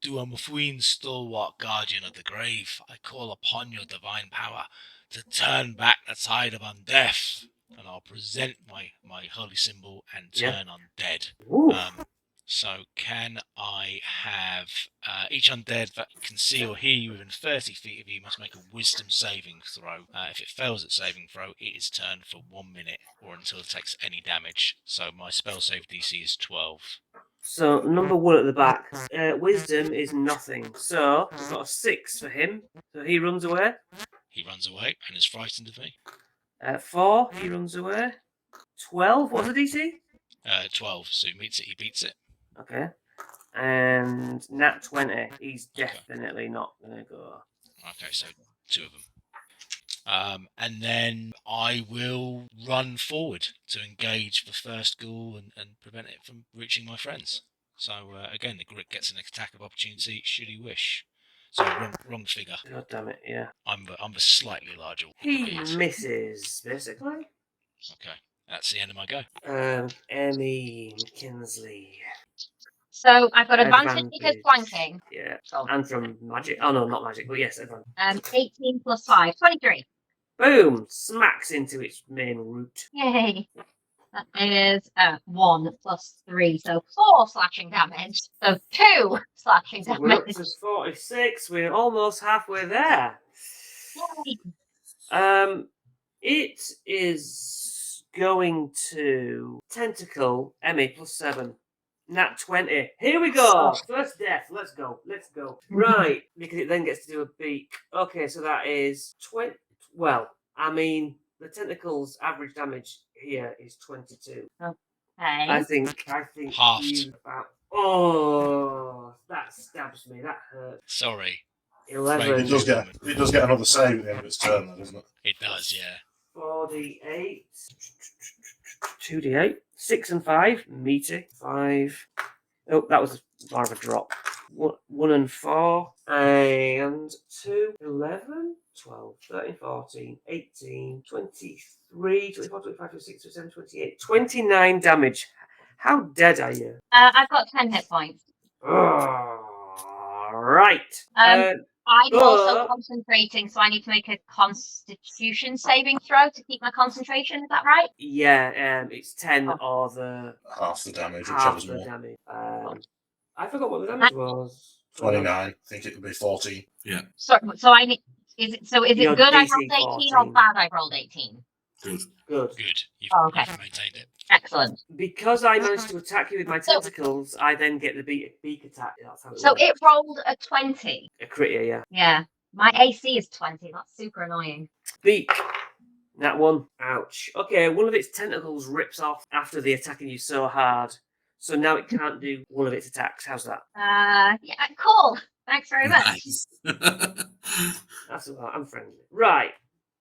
Dua Mafuin, stalwart guardian of the grave, I call upon your divine power to turn back the tide of undeath, and I'll present my holy symbol and turn undead. So can I have each undead that can see or hear you within 30 feet of you must make a wisdom saving throw. If it fails at saving throw, it is turned for 1 minute or until it takes any damage. So my spell save DC is 12. So number 1 at the back, wisdom is nothing. So we've got a 6 for him. So he runs away. He runs away and is frightened of me. 4, he runs away. 12, what's the DC? 12, so he meets it, he beats it. Okay. And nat 20, he's definitely not going to go. Okay, so 2 of them. And then I will run forward to engage the first ghoul and prevent it from reaching my friends. So again, the Grit gets an attack of opportunity should he wish. So wrong figure. God damn it, yeah. I'm the slightly larger. He misses, basically. Okay, that's the end of my go. Emmy McKinsley. So I've got advantage because flanking. Yeah, and from magic. Oh no, not magic, but yes, advantage. 18 plus 5, 23. Boom! Smacks into its main root. Yay. That is 1 plus 3, so 4 slashing damage. So 2 slashing So we're up damage. to 46. We're almost halfway there. Yay. It is going to tentacle Emmy plus 7. Nat 20. Here we go. First death. Let's go. Right, because it then gets to do a beak. Okay, so that is 20. Well, I mean, the tentacles average damage here is 22. Okay. I think Halved. you about. Oh, that stabs me. That hurt. Sorry. 11. It does get another save at the end of its turn, though, doesn't it? It does, yeah. 48. 2d8. 6 and 5. Meaty. 5. Oh, that was more of a drop. 1 and 4. And 2. 11. 12. 13. 14. 18. 23. 24. 25. 26. 27. 28. 29 damage. How dead are you? I've got 10 hit points. Right. I'm also concentrating, so I need to make a Constitution saving throw to keep my concentration. Is that right? Yeah, it's 10 or the Half the damage, half whichever's the more. damage. I forgot what the damage was. 29. I think it would be 14. Yeah. So I need. Is it Your good I DC rolled 18 or 14. bad I rolled 18? Good. Good. Good. You've maintained it. Excellent. Because I managed to attack you with my tentacles, I then get the beak attack. That's how it So works. it rolled a 20. A crit, yeah. Yeah. My AC is 20. That's super annoying. Beak. That one. Ouch. Okay, one of its tentacles rips off after the attacking you so hard. So now it can't do one of its attacks. How's that? Yeah, cool. Thanks very much. Nice. That's all right. I'm friendly. Right.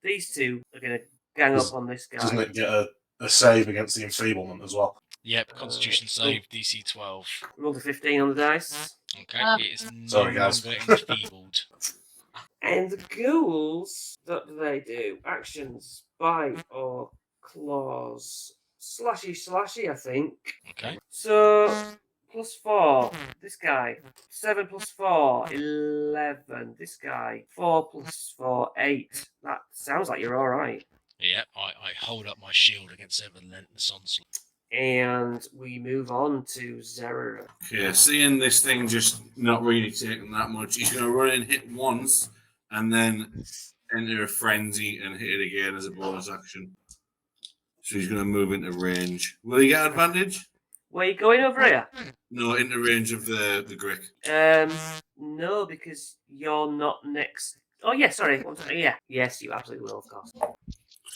These two are going to gang up on this guy. Doesn't it get a save against the enfeeblement as well? Yep, Constitution save, DC 12. Rolled a 15 on the dice. Okay, it is no Sorry, guys. longer enfeebled. And the ghouls, what do they do? Actions, bite or claws. Slashy, I think. Okay. So, +4, this guy. 7 + 4, 11. This guy. 4 + 4, 8. That sounds like you're alright. Yep, I hold up my shield against their relentless onslaught. And we move on to Zera. Okay, seeing this thing just not really taking that much, he's going to run and hit once and then enter a frenzy and hit it again as a bonus action. So he's going to move into range. Will he get advantage? Where you going over here? No, into range of the Grick. No, because you're not next. Oh, yeah, sorry. Yeah. Yes, you absolutely will, of course.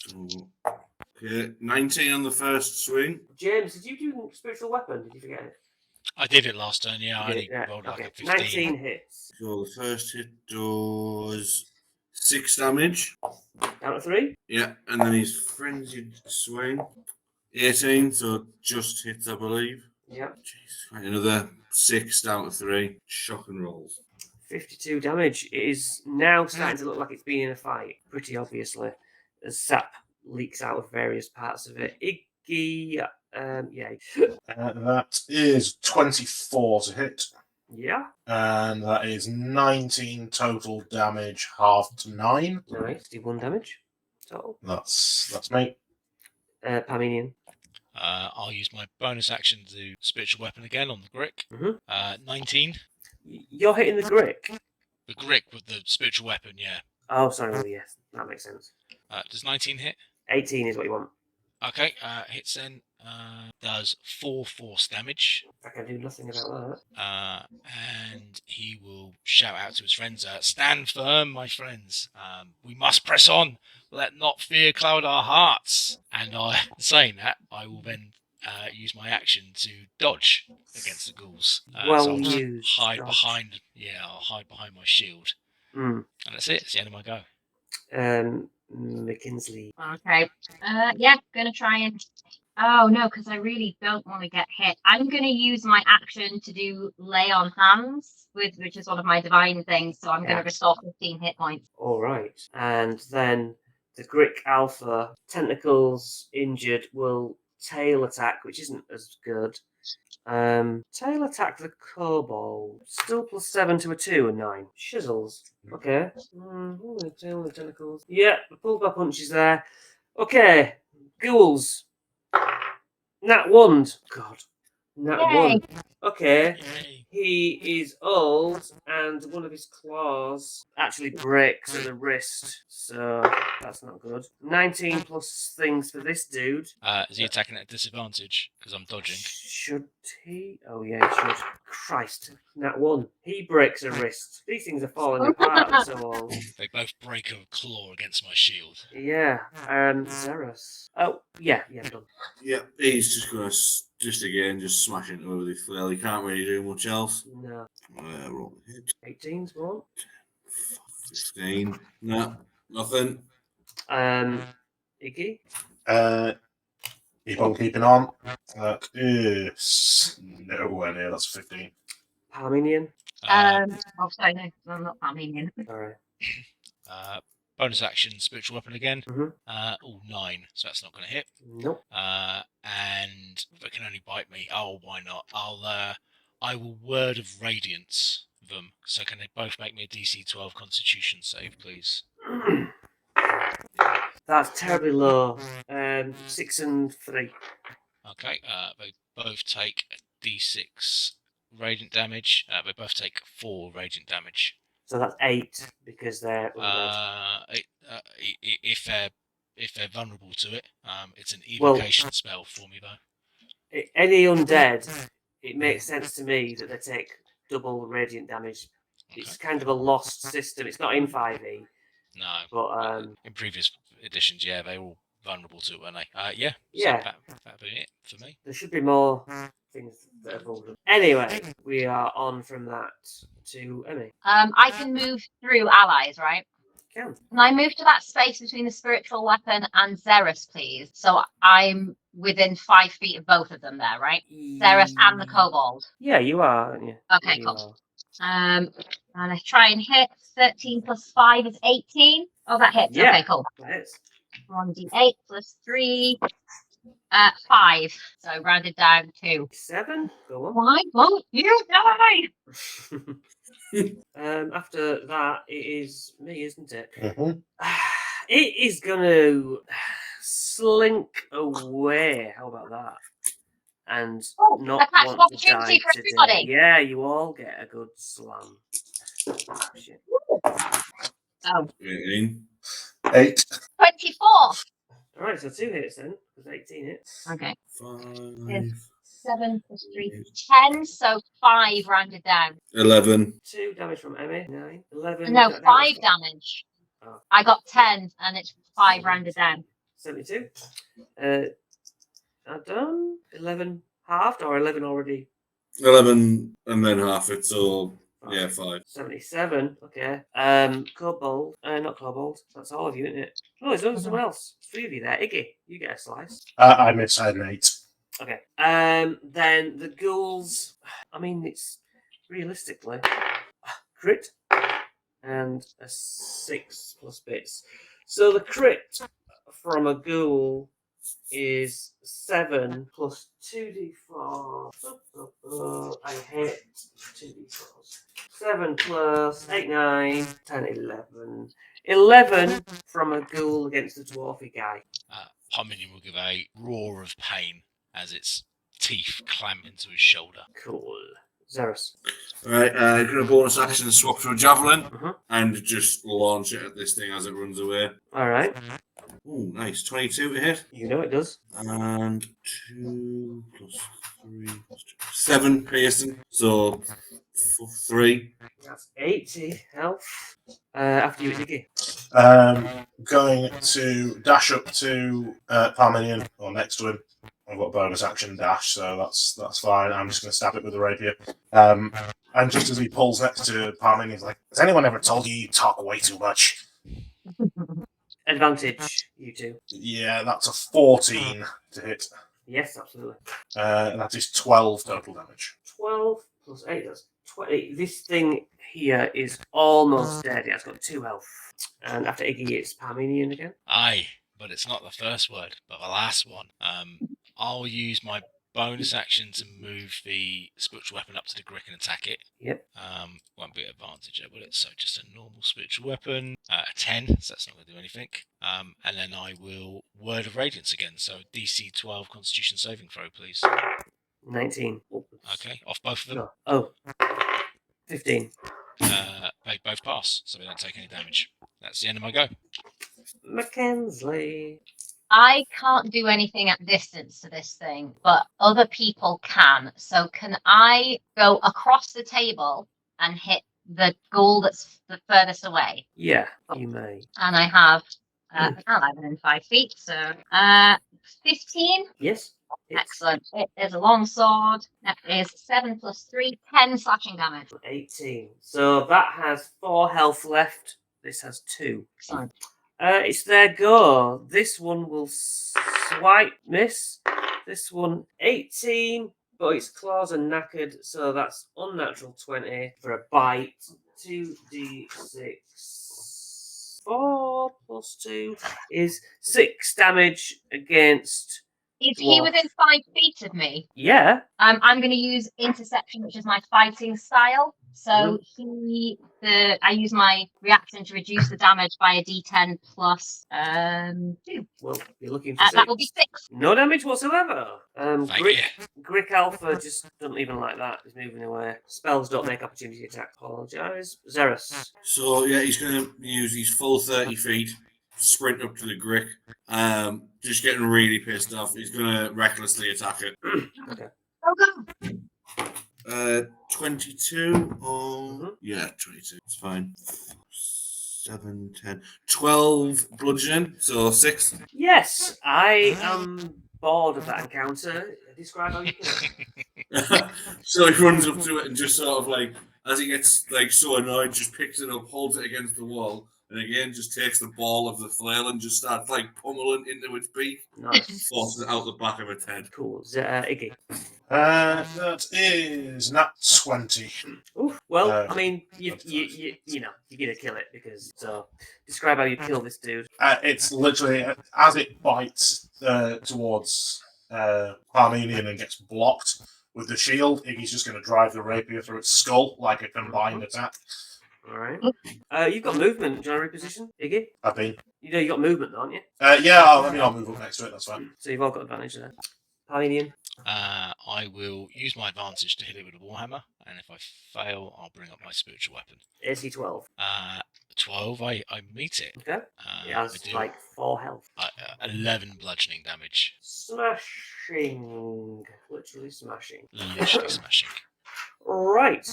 So, okay, 19 on the first swing. James, did you do spiritual weapon? Did you forget it? I did it last turn, yeah. I You only did, rolled like okay. a 15. 19 hits. So the first hit does 6 damage. Down to 3. Yeah, and then his frenzied swing. 18, so just hits, I believe. Yep. Jesus, right, another 6 down to 3. Shocking rolls. 52 damage. It is now starting to look like it's been in a fight, pretty obviously, as sap leaks out of various parts of it. Iggy, yeah. That is 24 to hit. Yeah, And that is 19 total damage, half to 9. nice. Do 1 damage total. That's me. Paminian. I'll use my bonus action to do spiritual weapon again on the Grick. Mhm. 19. You're hitting the Grick. The Grick with the spiritual weapon, yeah. Oh, sorry. Well, yes, that makes sense. Does 19 hit? 18 is what you want. Okay, hits then. Does 4 force damage. I can do nothing about And he will shout out to his friends, stand firm, my friends. We must press on. Let not fear cloud our hearts. And saying that, I will then use my action to dodge against the ghouls. Well so I'll just used, hide dodge. behind. Yeah, I'll hide behind my shield. that. Hmm. And that's it. It's the end of my go. McKinsley. Okay. Yeah, gonna try and. Oh no, because I really don't want to get hit. I'm gonna use my action to do lay on hands, which is one of my divine things. So I'm Yeah. gonna restore 15 hit points. All right. And then the Grick Alpha, tentacles injured, will tail attack, which isn't as good. Tail attack the kobold. Still +7 to a 2 and 9. Shizzles. Okay. Tail the tentacles. Yeah, the pull by punches there. Okay. Ghouls. Nat 1. God. Nat Yay. 1. Okay. Yay. He is old, and one of his claws actually breaks at the wrist, so that's not good. 19 plus things for this dude. Is he attacking at disadvantage? Because I'm dodging. Should he? Oh yeah, he should. Christ, Nat 1. He breaks a wrist. These things are falling apart, so They both break a claw against my shield. yeah. Xeros. Oh yeah, done. Yeah, he's just going to just smash into it with his flail. He can't really do much else. No. Roll the hit. 18's one. 15. No, nothing. Iggy. Keep on keeping on. That is nowhere near. That's 15. Parmenian. Oh, sorry, no, I'm not Armenian. Alright. Bonus action, spiritual weapon again. Mhm. 9, so that's not going to hit. Nope. And if it can only bite me, why not? I will word of radiance them. So can they both make me a DC 12 Constitution save, please? That's terribly low. 6 and 3. Okay. They both take D6 radiant damage. They both take 4 radiant damage. So that's 8 because they're undead. If they're vulnerable to it, it's an evocation spell for me though. Any undead, it makes sense to me that they take double radiant damage. Okay. It's kind of a lost system. It's not in 5e, No, but in previous editions, yeah, they were all vulnerable to it, weren't they? Yeah. Yeah. So that'd be it for me. there should be more things that are vulnerable. Anyway, we are on from that to Emmy. I can move through allies, right? Can. Can I move to that space between the spiritual weapon and Xeris, please? So I'm within 5 feet of both of them there, right? Ceres and the kobold. Yeah, you are, aren't you? Okay, Yeah, cool. And I try and hit. 13 plus 5 is 18. Oh, that hits. Yeah. Okay, cool. That hits. 1d8 plus 3. 5. So rounded down to 7. Go on. why won't you die? After that, it is me, isn't it? Mhm. It is gonna slink away. How about that? And Oh, not attack of want to die opportunity for today. everybody. Yeah, you all get a good slam. Shit. Oh, 18. 8. 24. Alright, so 2 hits then, because 18 hits. Okay. 5. 7 plus 3, 10. So 5 rounded down. 11. 2 damage from Emmy. 9. 11. No, that 5 was damage. Oh. I got 10 and it's 5 rounded down. 72. I've done 11 halved or 11 already. 11 and then half it, so yeah, 5. 77. Okay. Kobold. Not kobold. That's all of you, isn't it? Oh, there's only someone else. 3 of you there. Iggy, you get a slice. I miss. I had an 8. Okay. Then the ghouls. I mean, it's realistically crit and a 6 plus bits. So the crit from a ghoul is 7 plus 2d4. I hit 2d4s. 7 plus 8, 9, 10, 11. 11 from a ghoul against the dwarfy guy. Harmonium will give a roar of pain as its teeth clamp into his shoulder. Cool. Xeris. Alright, going to bonus action and swap to a javelin Mhm. and just launch it at this thing as it runs away. Alright. Oh, nice. 22 to hit. You know it does. And 2 plus 3 plus 2. 7 piercing. So 3. That's 80 health. After you, Iggy. Going to dash up to Parmenion, or next to him. I've got bonus action dash, so that's fine. I'm just going to stab it with a rapier. And just as he pulls next to Parmenion, he's like, "Has anyone ever told you talk way too much?" Advantage, you two. Yeah, that's a 14 to hit. Yes, absolutely. And that is 12 total damage. 12 plus 8, that's 20. This thing here is almost dead. It's got 2 health. And after Iggy, it's Parmenion again. Aye, but it's not the first word, but the last one. I'll use my bonus action to move the spiritual weapon up to the Grick and attack it. Yep. Won't be an advantage there, will it? So just a normal spiritual weapon. A 10, so that's not going to do anything. And then I will Word of Radiance again. So DC 12 Constitution saving throw, please. 19. Okay, off both of them. No. Oh. 15. They both pass, so they don't take any damage. That's the end of my go. Mackenzie. I can't do anything at distance to this thing, but other people can. So can I go across the table and hit the goal that's the furthest away? Yeah, you may. And I have 11 and 5 feet, so 15. Yes. Excellent. It is a long sword. That is 7 plus 3, 10 slashing damage. 18. So that has 4 health left. This has 2. Excellent. It's their go. This one will swipe miss. This one 18, but its claws are knackered, so that's unnatural 20 for a bite. 2d6. 4 plus 2 is 6 damage against. Is he within 5 feet of me? Yeah. I'm going to use interception, which is my fighting style. So I use my reaction to reduce the damage by a D10 plus 2. Well, you're looking for 6. That will be 6. No damage whatsoever. Thank you. Grick Alpha just doesn't even like that. He's moving away. Spells don't make opportunity attack. Apologise. Xeris. So yeah, he's going to use his full 30 feet, sprint up to the Grick. Just getting really pissed off. He's going to recklessly attack it. Okay. Oh, God. 22 or yeah, 22. It's fine. 7, 10, 12 bludgeoning, so 6. Yes, I am bored of that encounter. Describe how you kill it. So he runs up to it and just sort of like, as he gets like so annoyed, just picks it up, holds it against the wall, and again just takes the ball of the flail and just starts like pummeling into its beak, Nice. forces it out the back of its head. Cool. Iggy. That is nat 20. Oof. Well, I mean, that's you're gonna kill it because. So, describe how you kill this dude. It's literally as it bites towards Parmenion and gets blocked with the shield. Iggy's just going to drive the rapier through its skull like a combined attack. All right. You've got movement. Do you want to reposition, Iggy? I've been. You know you got movement, don't you? Yeah, I'll move up next to it. That's fine. So you've all got advantage there. Parmenion. I will use my advantage to hit it with a warhammer, and if I fail, I'll bring up my spiritual weapon. AC 12. 12. I meet it. Okay. It has like 4 health. 11 bludgeoning damage. Smashing. Literally smashing. Literally smashing. Right.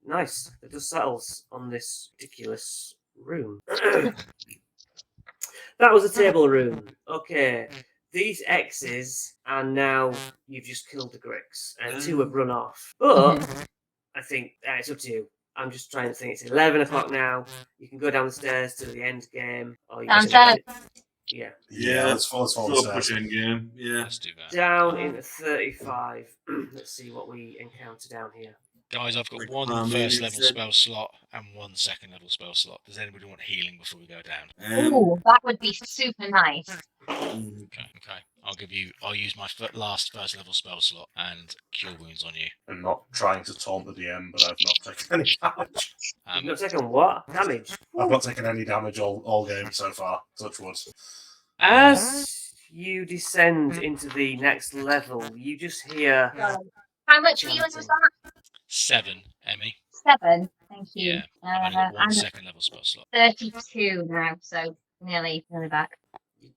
Nice. The dust settles on this ridiculous room. That was a table room. Okay. These X's, and now you've just killed the Gricks, and 2 have run off. But I think it's up to you. I'm just trying to think. It's 11 o'clock now. You can go down the stairs to the end game, or you can Yeah. Let's follow the push stairs. in game. Yeah. Let's do that. down into 35. Let's see what we encounter down here. Guys, I've got Like, one first level spell slot and one second level spell slot. Does anybody want healing before we go down? Ooh, that would be super nice. Okay. I'll use my last first level spell slot and cure wounds on you. I'm not trying to taunt the DM, but I've not taken any damage. You've not taken what? Damage? I've not taken any damage all game so far. Touch wood. As you descend into the next level, you just hear... How much healing was that? 7, Emmy. 7. Thank you. Yeah. I've only got one I'm second level spell slot. 32 now, so nearly back.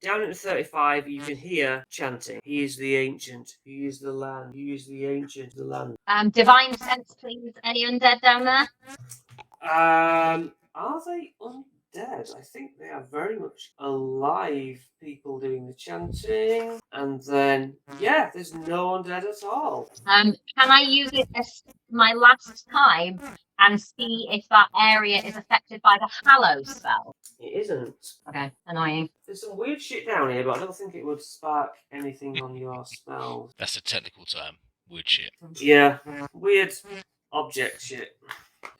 Down into 35, you can hear chanting. He is the ancient. He is the land. He is the ancient. The land. Divine sense, please. Any undead down there? Are they undead? I think they are very much alive people doing the chanting. And then, yeah, there's no undead at all. Can I use it as my last time and see if that area is affected by the Hallow spell? It isn't. Okay, annoying. There's some weird shit down here, but I don't think it would spark anything on your spells. That's a technical term. Weird shit. Yeah, weird object shit.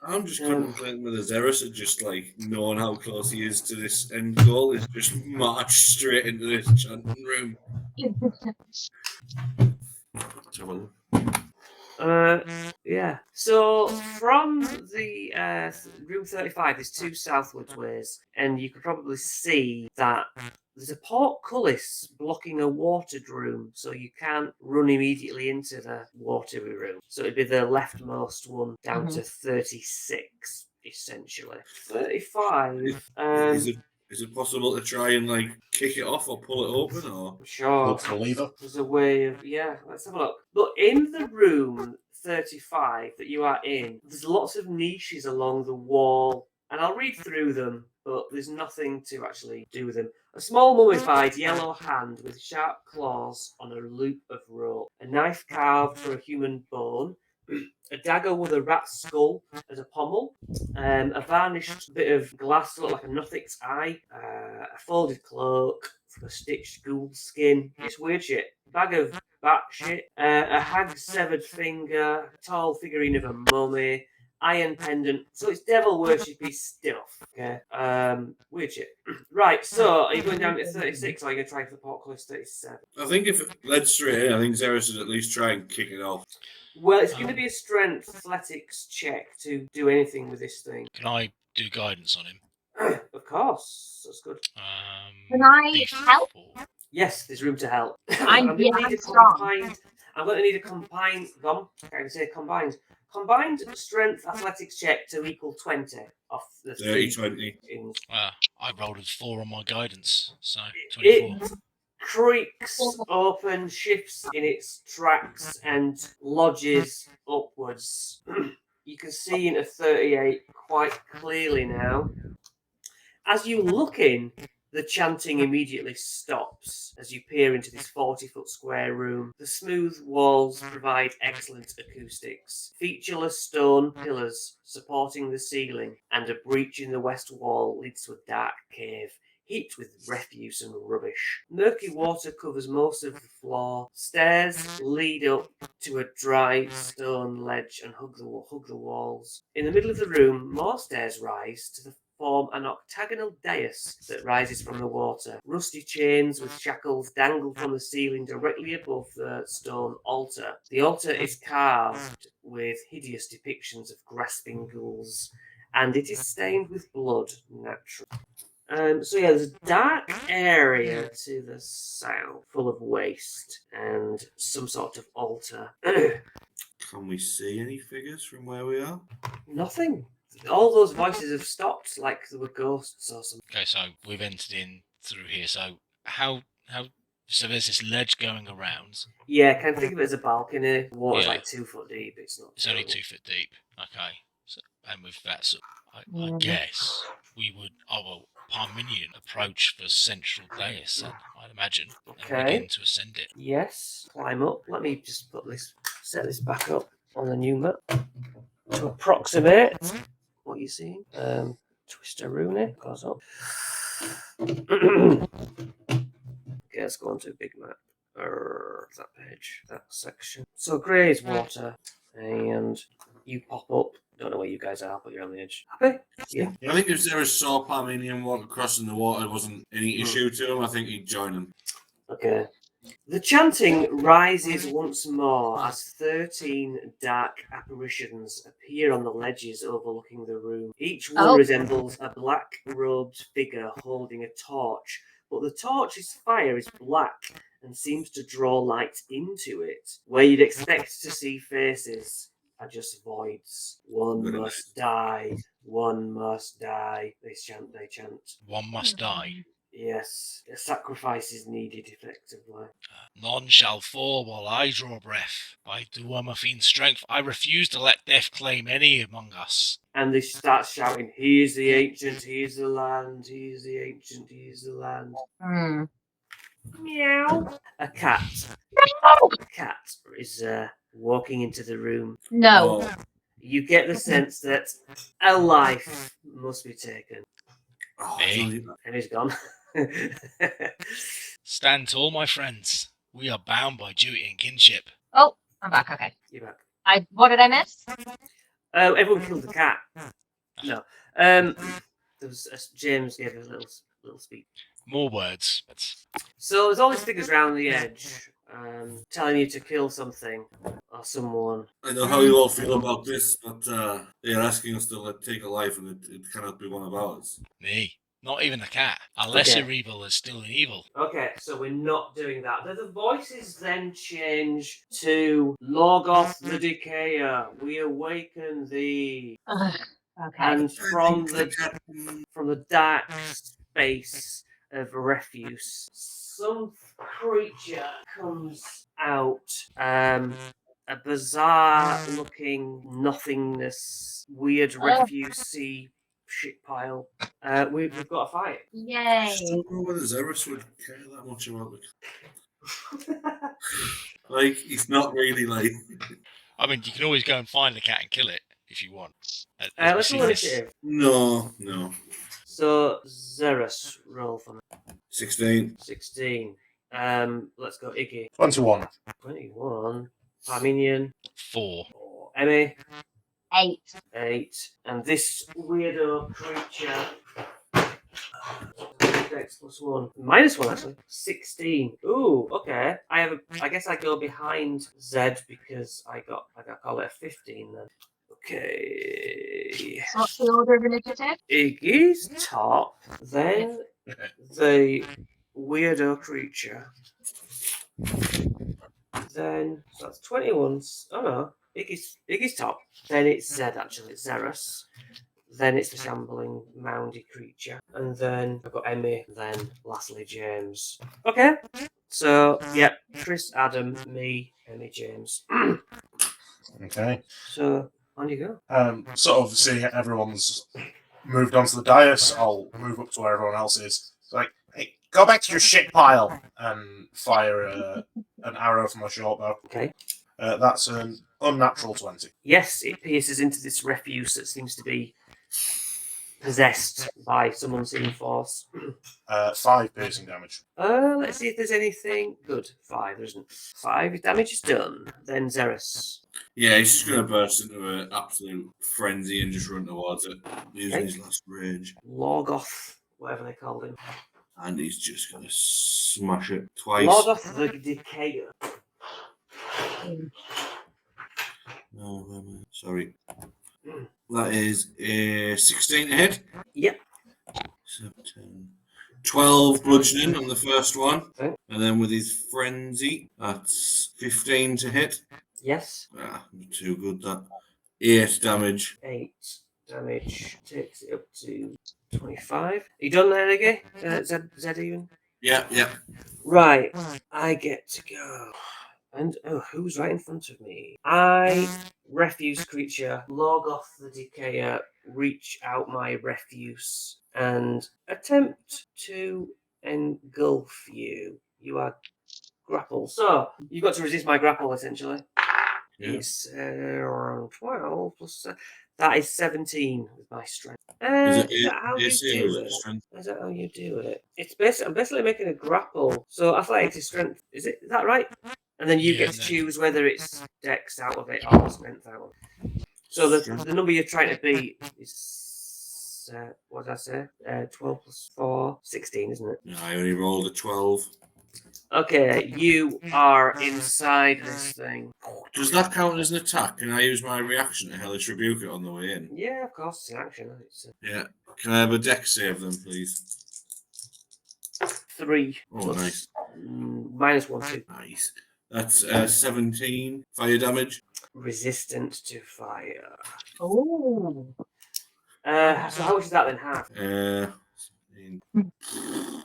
I'm just contemplating whether Xeris had just like known how close he is to this end goal, is just marched straight into this chanting room. Let's have a look. Yeah. So from the room 35, there's 2 southwards ways, and you could probably see that there's a portcullis blocking a watered room, so you can't run immediately into the watery room. So it'd be the leftmost one down to 36, essentially. 35. Is it possible to try and like kick it off or pull it open, or Sure. Look for a lever. There's a way of, let's have a look. But in the room 35 that you are in, there's lots of niches along the wall, and I'll read through them, but there's nothing to actually do with them. A small mummified yellow hand with sharp claws on a loop of rope, a knife carved for a human bone, a dagger with a rat's skull as a pommel, a varnished bit of glass to look like a Nothic's eye, a folded cloak from a stitched ghoul skin. It's weird shit. Bag of bat shit, a hag's severed finger, a tall figurine of a mummy, iron pendant. So it's devil worshipy stuff. Okay. Weird shit. Right, so are you going down to 36 or are you going to try for the portcullis 37? I think if it led straight in, I think Xeris would at least try and kick it off. Well, it's going to be a strength athletics check to do anything with this thing. Can I do guidance on him? Of course, that's good. Can I help? Yes, there's room to help. I'm going to need a strong. combined. I'm going to need a combined. I can say combined. Combined strength athletics check to equal 20 off the 30-20. I rolled a 4 on my guidance, so 24. It creaks open, shifts in its tracks, and lodges upwards. You can see into 38 quite clearly now. As you look in, The chanting immediately stops as you peer into this 40-foot square room. The smooth walls provide excellent acoustics. Featureless stone pillars supporting the ceiling and a breach in the west wall leads to a dark cave heaped with refuse and rubbish. Murky water covers most of the floor. Stairs lead up to a dry stone ledge and hug the walls. In the middle of the room, more stairs rise to form an octagonal dais that rises from the water. Rusty chains with shackles dangle from the ceiling directly above the stone altar. The altar is carved with hideous depictions of grasping ghouls, and it is stained with blood, naturally. So yeah, there's a dark area to the south, full of waste and some sort of altar. Can we see any figures from where we are? Nothing. All those voices have stopped, like there were ghosts or something. Okay, so we've entered in through here. So so there's this ledge going around. Yeah, kind of think of it as a balcony. The water's Yeah. like 2 foot deep. It's not. It's only 2 foot deep. Okay. So, and with that, so I guess we would, Parmenion approach the central dais, then, I'd imagine, and begin to ascend it. Yes. Climb up. Let me just set this back up on the new map to approximate what you're seeing. Twister Rooney goes up. Okay, let's go on to a big map. That page, that section. So Grey's water, and you pop up. Don't know where you guys are, but you're on the edge. Happy? Yeah. I think if there was saw Parmenion walk crossing the water, it wasn't any issue to him. I think he'd join him. Okay. The chanting rises once more as 13 dark apparitions appear on the ledges overlooking the room. Each one resembles a black-robed figure holding a torch, but the torch's fire is black and seems to draw light into it. Where you'd expect to see faces are just voids. One must die. One must die. They chant. One must die. Yes, a sacrifice is needed effectively. None shall fall while I draw breath. By Duamafine strength, I refuse to let death claim any among us. And they start shouting, "He is the ancient, he is the land, he is the ancient, he is the land." Meow. A cat is walking into the room. No. You get the sense that a life must be taken. Hey. And he's gone. Stand tall, my friends. We are bound by duty and kinship. Oh, I'm back. Okay. You're back. What did I miss? Everyone killed the cat. No. There was James gave a little speech. More words. So there's all these figures around the edge, telling you to kill something or someone. I know how you all feel about this, but they're asking us to take a life, and it cannot be one of ours. Me. Not even a cat. A lesser evil is still an evil. Okay, so we're not doing that. The voices then change to Lorgoth the Decayer. We awaken thee. Okay. And from the dark space of refuse, some creature comes out. A bizarre-looking nothingness, weird refusey shit pile. We've got to fight. Yay! I don't know whether Xeris would care that much about it. Like, he's not really like. I mean, you can always go and find the cat and kill it if you want. Let's roll initiative. No. So Xeris, roll for me. 16. 16. Let's go Iggy. 21. 21. Parmenion. 4. Emmy. 8. 8. And this weirdo creature. Dex +1. -1 actually. 16. Ooh, okay. I guess I go behind Zed because I call it a 15 then. Okay. What's the order of initiative? Iggy's top, then the weirdo creature. Then so that's 21. Oh no, Iggy's top. Then it's Zed actually, it's Xeris. Then it's the shambling moundy creature. And then I've got Emmy, then lastly James. Okay. So yep, Chris, Adam, me, Emmy, James. Okay. So on you go. Sort of seeing everyone's moved onto the dais, I'll move up to where everyone else is. It's like, Hey, go back to your shit pile and fire an arrow from my short bow. Okay. That's an unnatural 20. Yes, it pierces into this refuse that seems to be possessed by some unseen force. 5 piercing damage. Let's see if there's anything. Good. 5, there isn't. 5 damage is done. Then Xeris. Yeah, he's just going to burst into an absolute frenzy and just run towards it, using his last rage. Lorgoth, whatever they called him. And he's just going to smash it twice. Lorgoth the Decayer. Oh, sorry. That is a 16 to hit. Yep. 17. 12 bludgeoning on the first one. Okay. And then with his frenzy, that's 15 to hit. Yes. Ah, not too good that. 8 damage. 8 damage takes it up to 25. Are you done there, Iggy? Zed even? Yeah. Right. I get to go. And who's right in front of me? Refuse creature, Lorgoth the Decayer, reach out my refuse and attempt to engulf you. You are grappled. So, you've got to resist my grapple, essentially. Yeah. It's around 12 plus... that is 17 with my strength. Is Is that how you AC or do is it it? strength? Is that how you do it? It's basically, I'm basically making a grapple. So athletics is strength. Is that right? And then you Yeah, get to no. choose whether it's dex out of it or strength out of it. So the number you're trying to beat is, what did I say? 12 plus 4, 16, isn't it? No, I only rolled a 12. Okay, you are inside this thing. Does that count as an attack? Can I use my reaction to Hellish Rebuke it on the way in? Yeah, of course, it's an action. It's Yeah. Can I have a dex save then, please? 3 Oh, plus nice. minus 1, 2. Nice. That's 17 fire damage. Resistant to fire. Oh. So how much is that then? Half?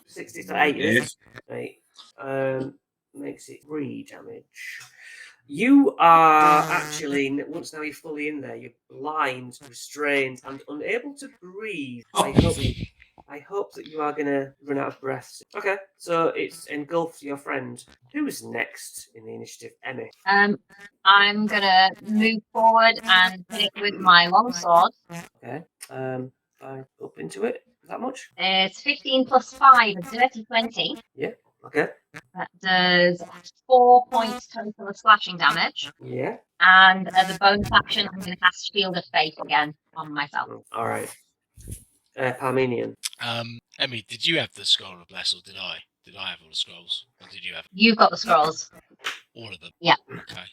60 to 8, is it? 8. Makes it 3 damage. You are actually, once now you're fully in there, you're blind, restrained, and unable to breathe. I hope that you are going to run out of breath. Okay, so it's engulfed your friend. Who's next in the initiative? Emmy. I'm gonna move forward and hit it with my longsword. Okay. I up into it. That much? It's 15 plus 5, a dirty 20. Okay. That does 4 points total of slashing damage. Yeah. And as a bonus action, I'm going to cast Shield of Faith again on myself. All right. Parmenian. Emmy, did you have the scroll of bless, or did I? Did I have all the scrolls, or did you have You've got the scrolls. all of them? Yeah. Okay.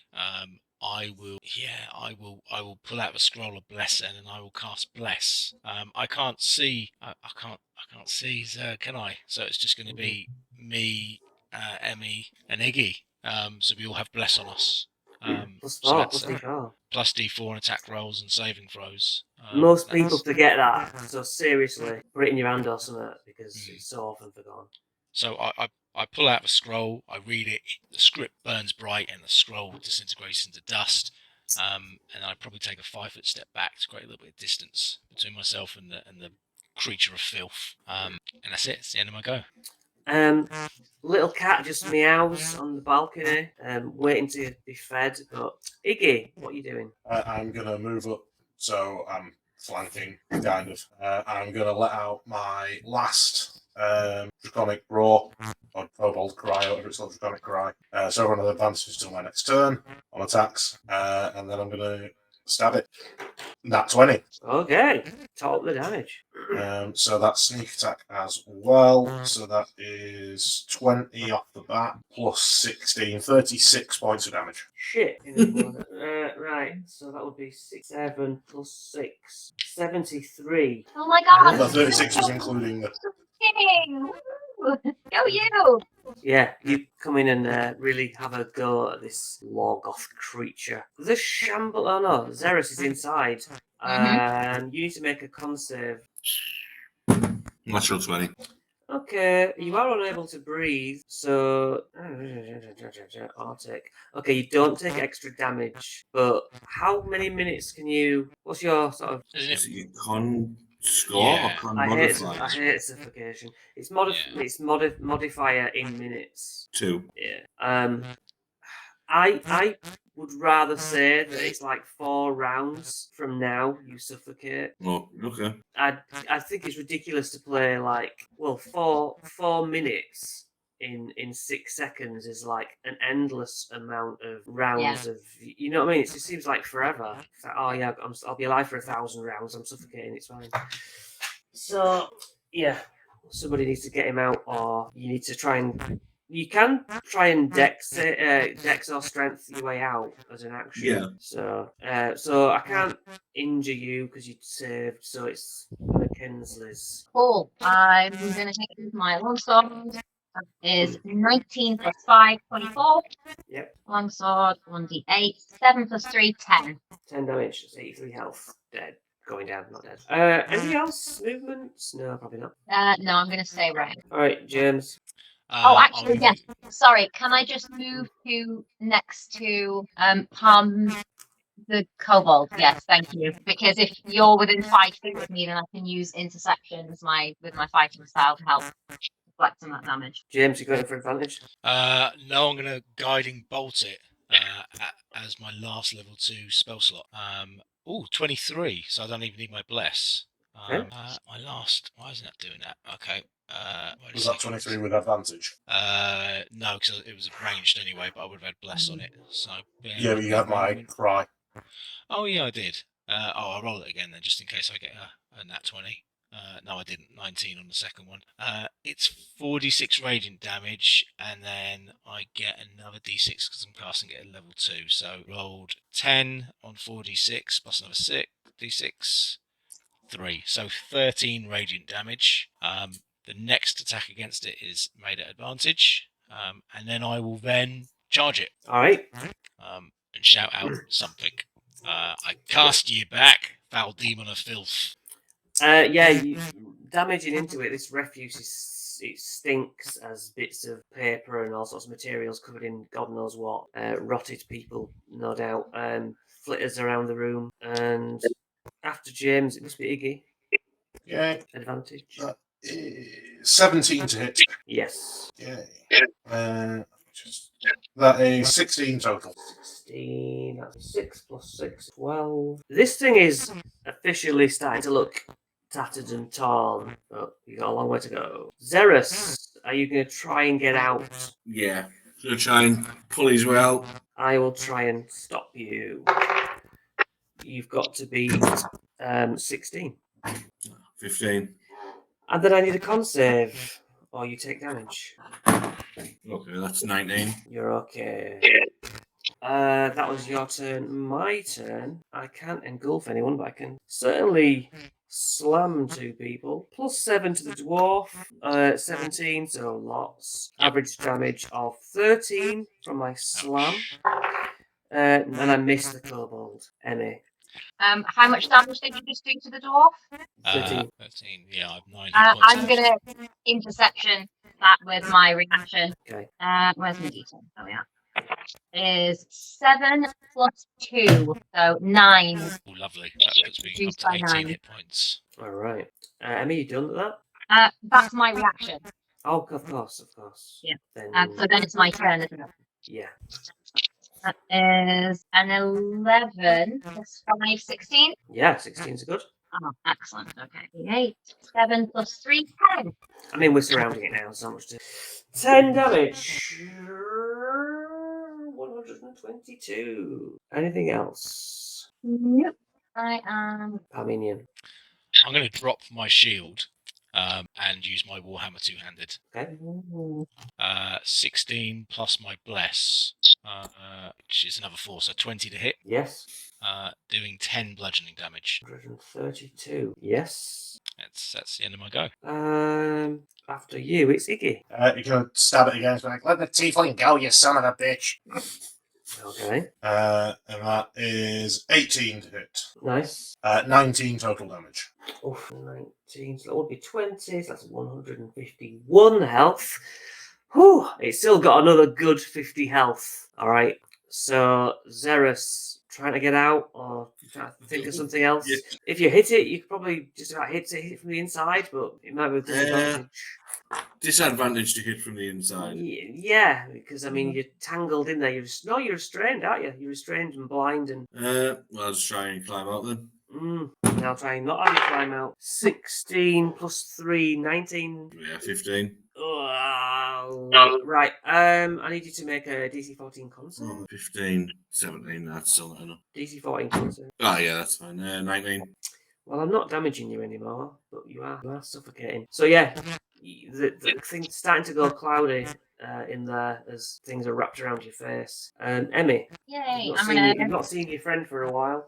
I will. Yeah, I will. I will pull out the scroll of bless, and then I will cast bless. I can't see. I can't see. Can I? So it's just going to be me, Emmy, and Iggy. So we all have bless on us. Plus So 4, that's, plus D4. plus D4 on attack rolls and saving throws. Most That's- people forget that. So seriously, put it in your hand or something because it's so often forgotten. So I pull out the scroll, I read it, the script burns bright, and the scroll disintegrates into dust. And I probably take a 5-foot step back to create a little bit of distance between myself and the creature of filth. And that's it. It's the end of my go. Little cat just meows on the balcony, waiting to be fed. But Iggy, what are you doing? I'm going to move up, so I'm flanking, kind of. I'm going to let out my last Draconic Roar, or Kobold Cry, or whatever it's called, Draconic Cry. So everyone has advantage till my next turn on attacks, and then I'm going to stab it. Nat 20. Okay, top the damage. So that's sneak attack as well. So that is 20 off the bat, plus 16, 36 points of damage. Shit. Right, so that would be 6, 7 plus 6, 73. Oh my god! The 36 was including the... King! Woo! Go you! Yeah, you come in and really have a go at this Lorgoth creature. The shamble. Oh no, Xeris is inside. And you need to make a con save. Natural 20. Okay, you are unable to breathe, so Arctic. Okay, you don't take extra damage, but how many minutes can you? What's your sort of? Isn't Is it? it your con score Yeah. or can I modify? hate suffocation. It's Yeah. it's modifier in minutes. 2. Yeah. I would rather say that it's like 4 rounds from now you suffocate. Oh, okay. I think it's ridiculous to play like 4 minutes in 6 seconds is like an endless amount of rounds of you know what I mean. It seems like forever. It's like, oh yeah, I'll be alive for 1,000 rounds. I'm suffocating. It's fine. So yeah, somebody needs to get him out, or you need to try and. You can try and dex or strength your way out as an action. Yeah. So I can't injure you because you saved. So it's Mackenzie's. Cool. I'm gonna take my longsword. That is 19 plus 5, 24. Yep. Longsword, 1d8. 7 plus 3, 10. 10 damage. That's 83 health. Dead. Going down, not dead. Anything else? Movements? No, probably not. No, I'm gonna stay right. All right, James. Oh, actually, yes. Sorry, can I just move to next to Palm the Kobold? Yes, thank you. Because if you're within 5 feet of me, then I can use interception with my fighting style to help deflect some of that damage. James, you got it for advantage? No, I'm gonna guiding bolt it as my last level 2 spell slot. 23, so I don't even need my bless. Okay. My last. Why isn't that doing that? Okay. Wait a Was that second. 23 with advantage? No, because it was ranged anyway, but I would have had bless on it. So Yeah, but you have my cry. Oh yeah, I did. I'll roll it again then, just in case I get a nat 20. No, I didn't. 19 on the second one. It's 46 radiant damage, and then I get another d6 because I'm casting it at level 2. So rolled 10 on 4d6 plus another 6 d6. 3. So 13 radiant damage. The next attack against it is made at advantage, and then I will then charge it. All right. And shout out something. I cast you back, foul demon of filth. Yeah, you damaging into it. This refuse it stinks as bits of paper and all sorts of materials covered in God knows what. Rotted people, no doubt. Flitters around the room, and after James, it must be Iggy. Yeah. Advantage. 17 to hit. Yes. Yay. That is 16 total. 16. That's 6 plus 6, 12. This thing is officially starting to look tattered and torn, but you got a long way to go. Xerus, are you going to try and get out? Yeah. Gonna try and pull his way out. I will try and stop you. You've got to beat 16. 15. And then I need a con save, or you take damage. Okay, that's 19. You're okay. That was your turn. My turn. I can't engulf anyone, but I can certainly slam 2 people. Plus 7 to the dwarf. 17, so lots. Average damage of 13 from my slam. And I missed the kobold. Emmy. How much damage did you just do to the dwarf? 13. 13. Yeah, I've 9 hit points. I'm gonna interception that with my reaction. Okay. Where's my d10? Oh yeah. Is 7 plus 2, so 9. Oh, lovely. That puts me up Reduced to by 18 9. hit points. All right. Emmy, you done with that? That's my reaction. Oh, of course. Yeah. Then, So then it's my turn, isn't it? yeah. That is an 11 plus 5, 16. Yeah, 16's good. Oh, excellent. Okay. 8, 7 plus 3, 10. I mean, we're surrounding it now, so much to... 10 damage. 122. Anything else? Nope. I am. Parmenian. I'm going to drop my shield and use my Warhammer two-handed. Okay. 16 plus my bless, which is another 4, so 20 to hit. Yes. Doing 10 bludgeoning damage. 132. Yes. That's the end of my go. After you, it's Iggy. You can stab it again. It's like, let the tiefling go, you son of a bitch. Okay. And that is 18 to hit. Nice. 19 total damage. Oh, 19. So that would be 20. So that's 151 health. Whew. It's still got another good 50 health. All right. So Xerus trying to get out or trying to think of something else? Yeah. If you hit it, you could probably just about hit it from the inside, but it might be a disadvantage. Disadvantage to hit from the inside. Yeah, because I mean you're tangled in there. You're restrained, aren't you? You're restrained and blind and. Well, I'll just try and climb out then. Now try and not have you climb out. 16 plus 3, 19. Yeah, 15. Right. I need you to make a DC 14 concert. 15, 17. That's still not enough. DC 14 concert. Oh, yeah, that's fine. 19. Well, I'm not damaging you anymore, but you are suffocating. So yeah, the thing's starting to go cloudy in there as things are wrapped around your face. Emmy, Yay! you've not seen your friend for a while.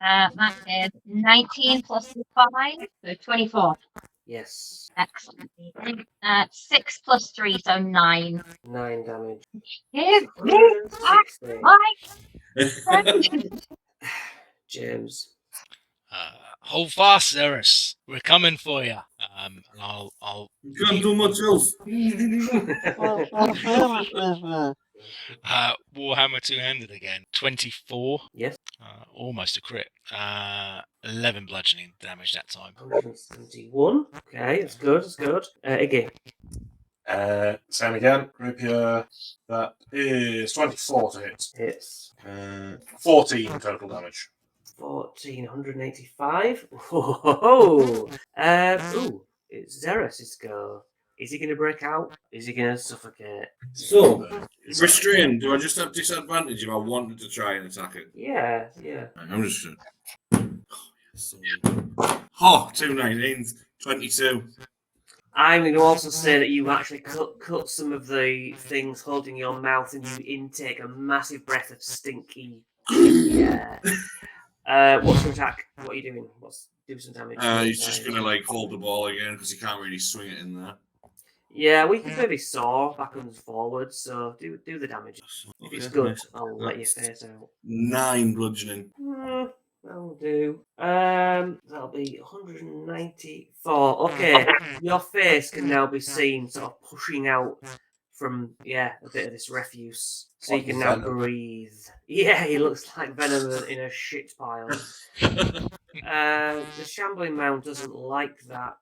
That is 19 plus 5, so 24. Yes. Excellent. 6 plus 3, so 9. 9 damage. Yes. 16. My James. Hold fast, Zeris. We're coming for you. And I'll. You can't do much else. Warhammer two-handed again. 24. Yes. Almost a crit. 11 bludgeoning damage that time. 171. Okay, that's good. That's good. Iggy. Same again. Rapier. That is 24 to hit. Hits. 14 total damage. 1,485. Whoa! It's Xeris' go. Is he going to break out? Is he going to suffocate? So, restrained. Do I just have disadvantage if I wanted to try and attack it? Yeah. I'm just going to. 2 19s. 22. I'm going to also say that you actually cut some of the things holding your mouth and you intake a massive breath of stinky. Yeah. What's your attack? What are you doing? Do some damage. He's just going to hold the ball again because he can't really swing it in there. Yeah, we can maybe saw backwards and forwards, so do the damage. If it's good, nice. I'll let you face out. 9 bludgeoning. That'll do. That'll be 194. Okay, your face can now be seen sort of pushing out from a bit of this refuse, so you can now breathe. Yeah, he looks like venom in a shit pile. The shambling mound doesn't like that.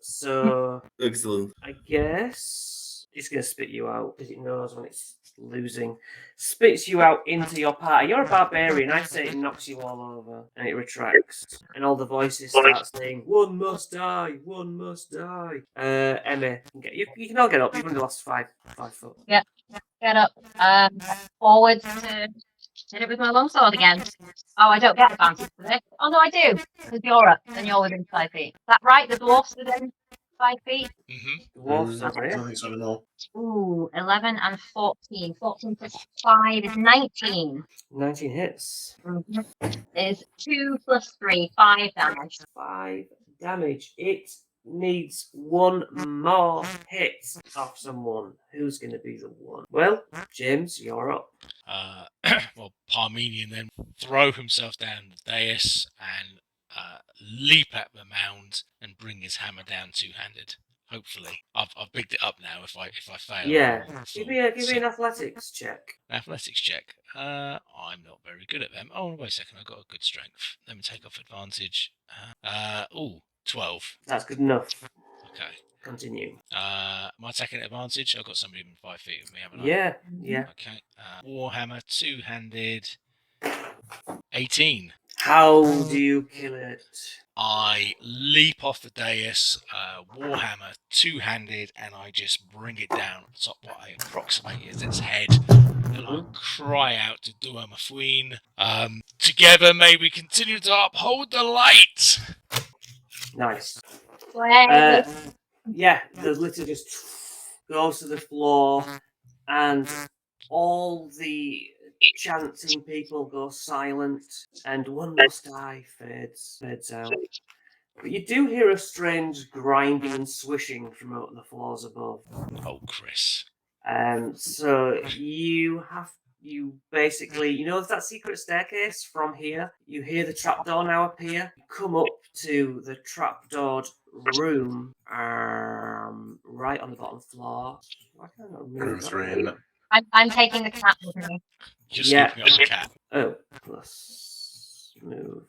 So Excellent. I guess it's going to spit you out because it knows when it's losing. Spits you out into your party. You're a barbarian. I say it knocks you all over and it retracts. And all the voices start saying, "One must die. One must die." Emma, you can all get up. You've only lost 5 foot. Yeah, get up. Forwards to hit it with my longsword again. Oh, I don't get advantage for this. Oh, no, I do. Because you're up, and you're within 5 feet. Is that right? The dwarf's within 5 feet? Mm-hmm. Dwarfs over I here. don't think so, no. Ooh, 11 and 14. 14 plus 5 is 19. 19 hits. Is 2 plus 3, 5 damage. 5 damage. It needs 1 more hit off someone. Who's going to be the one? Well, James, you're up. Well, Parmenion then throw himself down the dais and leap at the mound and bring his hammer down two-handed. Hopefully, I've picked it up now. If I fail, Yeah, I'll give fall. me an athletics check. Athletics check. I'm not very good at them. Oh, wait a second. I've got a good strength. Let me take off advantage. 12. That's good enough. Okay. Continue. My second advantage. I've got somebody within 5 feet of me, haven't I? Yeah. Okay. Warhammer two-handed. 18. How do you kill it? I leap off the dais, Warhammer two-handed, and I just bring it down top what I approximate is its head. And I cry out to Dua Mafuin, together may we continue to uphold the light! Nice. Play. The litter just goes to the floor, and all the chanting people go silent, and one must die fades out. But you do hear a strange grinding and swishing from the floors above. Oh, Chris. So you basically, that secret staircase from here? You hear the trapdoor now appear. You come up to the trapdoored room, right on the bottom floor. Why can't I not remember Room 3, isn't it? I'm taking the cat with me. Just Yeah. keeping up the cat. Oh, plus move.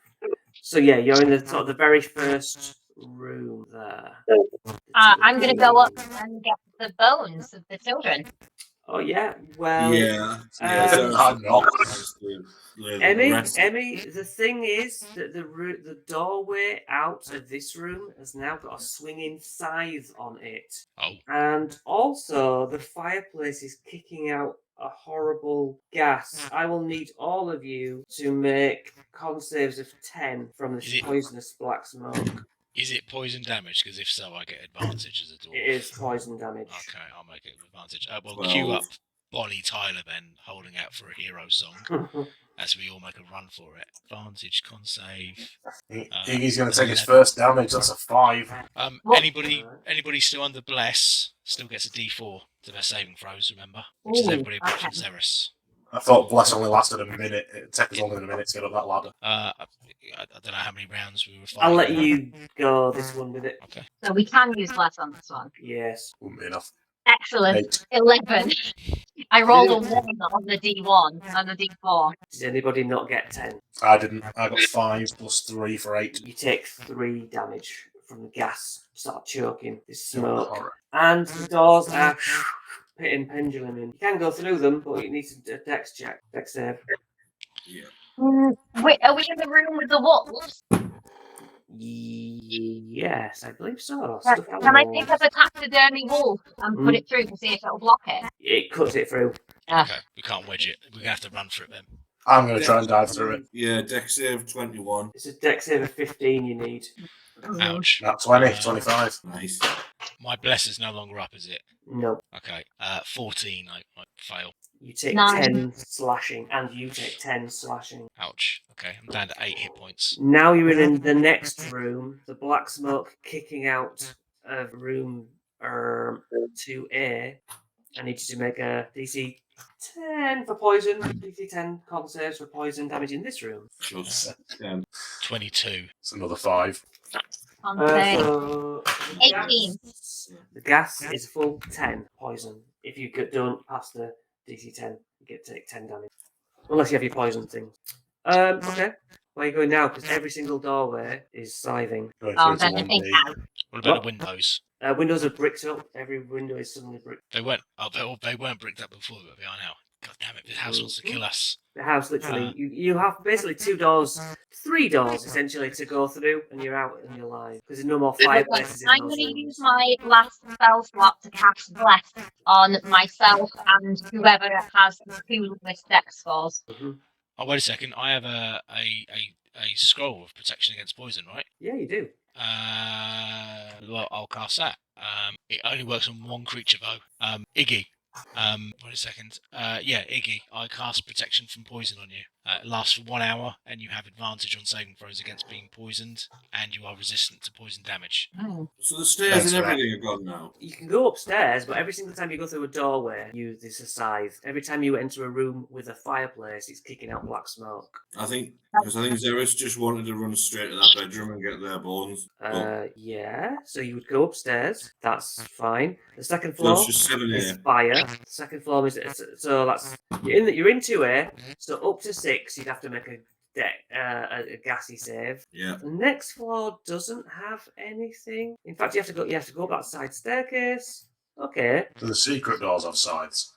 So yeah, you're in the sort of the very first room there. I'm gonna go up and get the bones of the children. Oh yeah, well, Yeah, I'm not. Emmy. The thing is that the doorway out of this room has now got a swinging scythe on it, Oh, and also the fireplace is kicking out a horrible gas. I will need all of you to make con saves of 10 from this Is it- poisonous black smoke. is it poison damage? Because if so, I get advantage as a dwarf. It is poison damage. Okay, I'll make it with advantage. Well, 12. cue up Bonnie Tyler then, holding out for a hero song as we all make a run for it. Advantage, con save. Iggy's going to take his first damage. That's a 5. What? Anybody still under bless still gets a D4 to their saving throws. Remember, which is Ooh, everybody apart from okay. Zeris. I thought Bless only lasted a minute. It'd take us longer than a minute to get up that ladder. I don't know how many rounds we were fighting. I'll let you go this one with it. Okay. So we can use less on this one. Yes. Wouldn't be enough. Excellent. 8. 11. I rolled a 1 on the D1 and the D4. Did anybody not get 10? I didn't. I got 5 plus 3 for 8. You take 3 damage from the gas. Start choking this smoke. Alright. And the doors are hitting pendulum in. You can go through them, but you need to dex check. Dex save. Yeah. Wait, are we in the room with the wolves? Yes, I believe so. Right, Stuffed can I animals. pick up a taxidermy wolf and put it through to see if it'll block it? It cuts it through. Okay, we can't wedge it. We're gonna have to run for it then. I'm going to try and dive through it. Yeah, dex save 21. It's a dex save of 15 you need. Ouch. Not 20, 25. Nice. My bless is no longer up, is it? No. Okay. 14. I fail. You take 9. 10 slashing, and you take 10 slashing. Ouch. Okay, I'm down to 8 hit points. Now you're in the next room, the black smoke kicking out of room 2A. I need you to make a DC 10 for poison, DC 10 con saves for poison damage in this room. Plus 10. 22. It's another 5. On the So 18. The gas is full 10 poison. If you don't pass the DC 10, you get to take 10 damage. Unless you have your poison things. Okay. Where are you going now? Because every single doorway is scything. Going Oh, through to then I think 1B. out. What about What? the windows? Windows are bricked up. Every window is suddenly bricked. They weren't. Oh, they weren't bricked up before, but they are now. God damn it! This house wants to kill us. The house literally, you have basically 2 doors, 3 doors essentially to go through, and you're out and you're alive. Because there's no more fireplaces in I'm those going to rooms. use my last spell slot to cast Bless on myself and whoever has the 2 list dex scores. Oh, wait a second. I have a scroll of protection against poison, right? Yeah, you do. Well, I'll cast that. It only works on 1 creature though. Iggy. Wait a second. Yeah, Iggy. I cast protection from poison on you. It lasts for 1 hour, and you have advantage on saving throws against being poisoned, and you are resistant to poison damage. So the stairs Thanks and for that. everything are gone now. You can go upstairs, but every single time you go through a doorway, this is a scythe. Every time you enter a room with a fireplace, it's kicking out black smoke. I think Zeris just wanted to run straight to that bedroom and get their bones. Yeah, so you would go upstairs. That's fine. The second So floor it's just 7 is here. fire. The second floor is so that's you're in 2A. So up to 6, you'd have to make a gassy save. Yeah. The next floor doesn't have anything. In fact, you have to go up that side staircase. Okay. Do the secret doors have sides?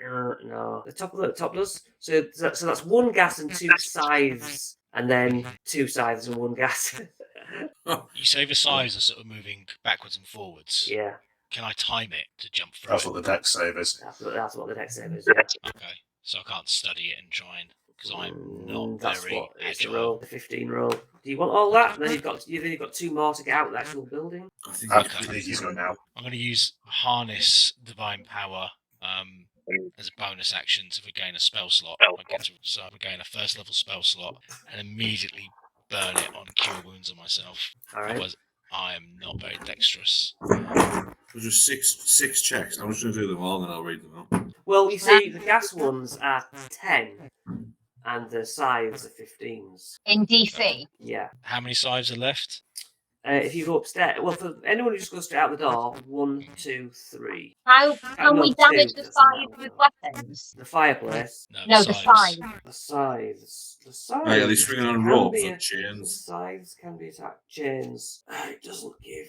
No, the top does. So that's 1 gas and 2 scythes, and then 2 scythes and 1 gas. You say the sides are sort of moving backwards and forwards. Yeah, Can I time it to jump through That's it? what the deck save is. that's what the next save is. Okay, so I can't study it and try and because I'm not That's very what it's the agile. roll, the 15 roll. Do you want all that? Then you've got 2 more to get out of the actual building. I think I Okay. think he's going now. I'm going to use harness divine power as a bonus action to regain a spell slot. So I regain a first level spell slot and immediately burn it on cure wounds on myself. All right. Otherwise, I am not very dexterous. There's just six checks. I'm just going to do them all and then I'll read them out. Well, you see, the gas ones are 10, and the scythes are 15s. In DC. Yeah. How many sides are left? If you go upstairs, well, for anyone who just goes straight out the door, 1, 2, 3. How can no, we damage two, the that's a sides lot. with weapons? The fireplace, No, the sides. sides. the scythes, Right, are they swinging on can ropes be or the chains? scythes can be attacked. Chains. It doesn't give.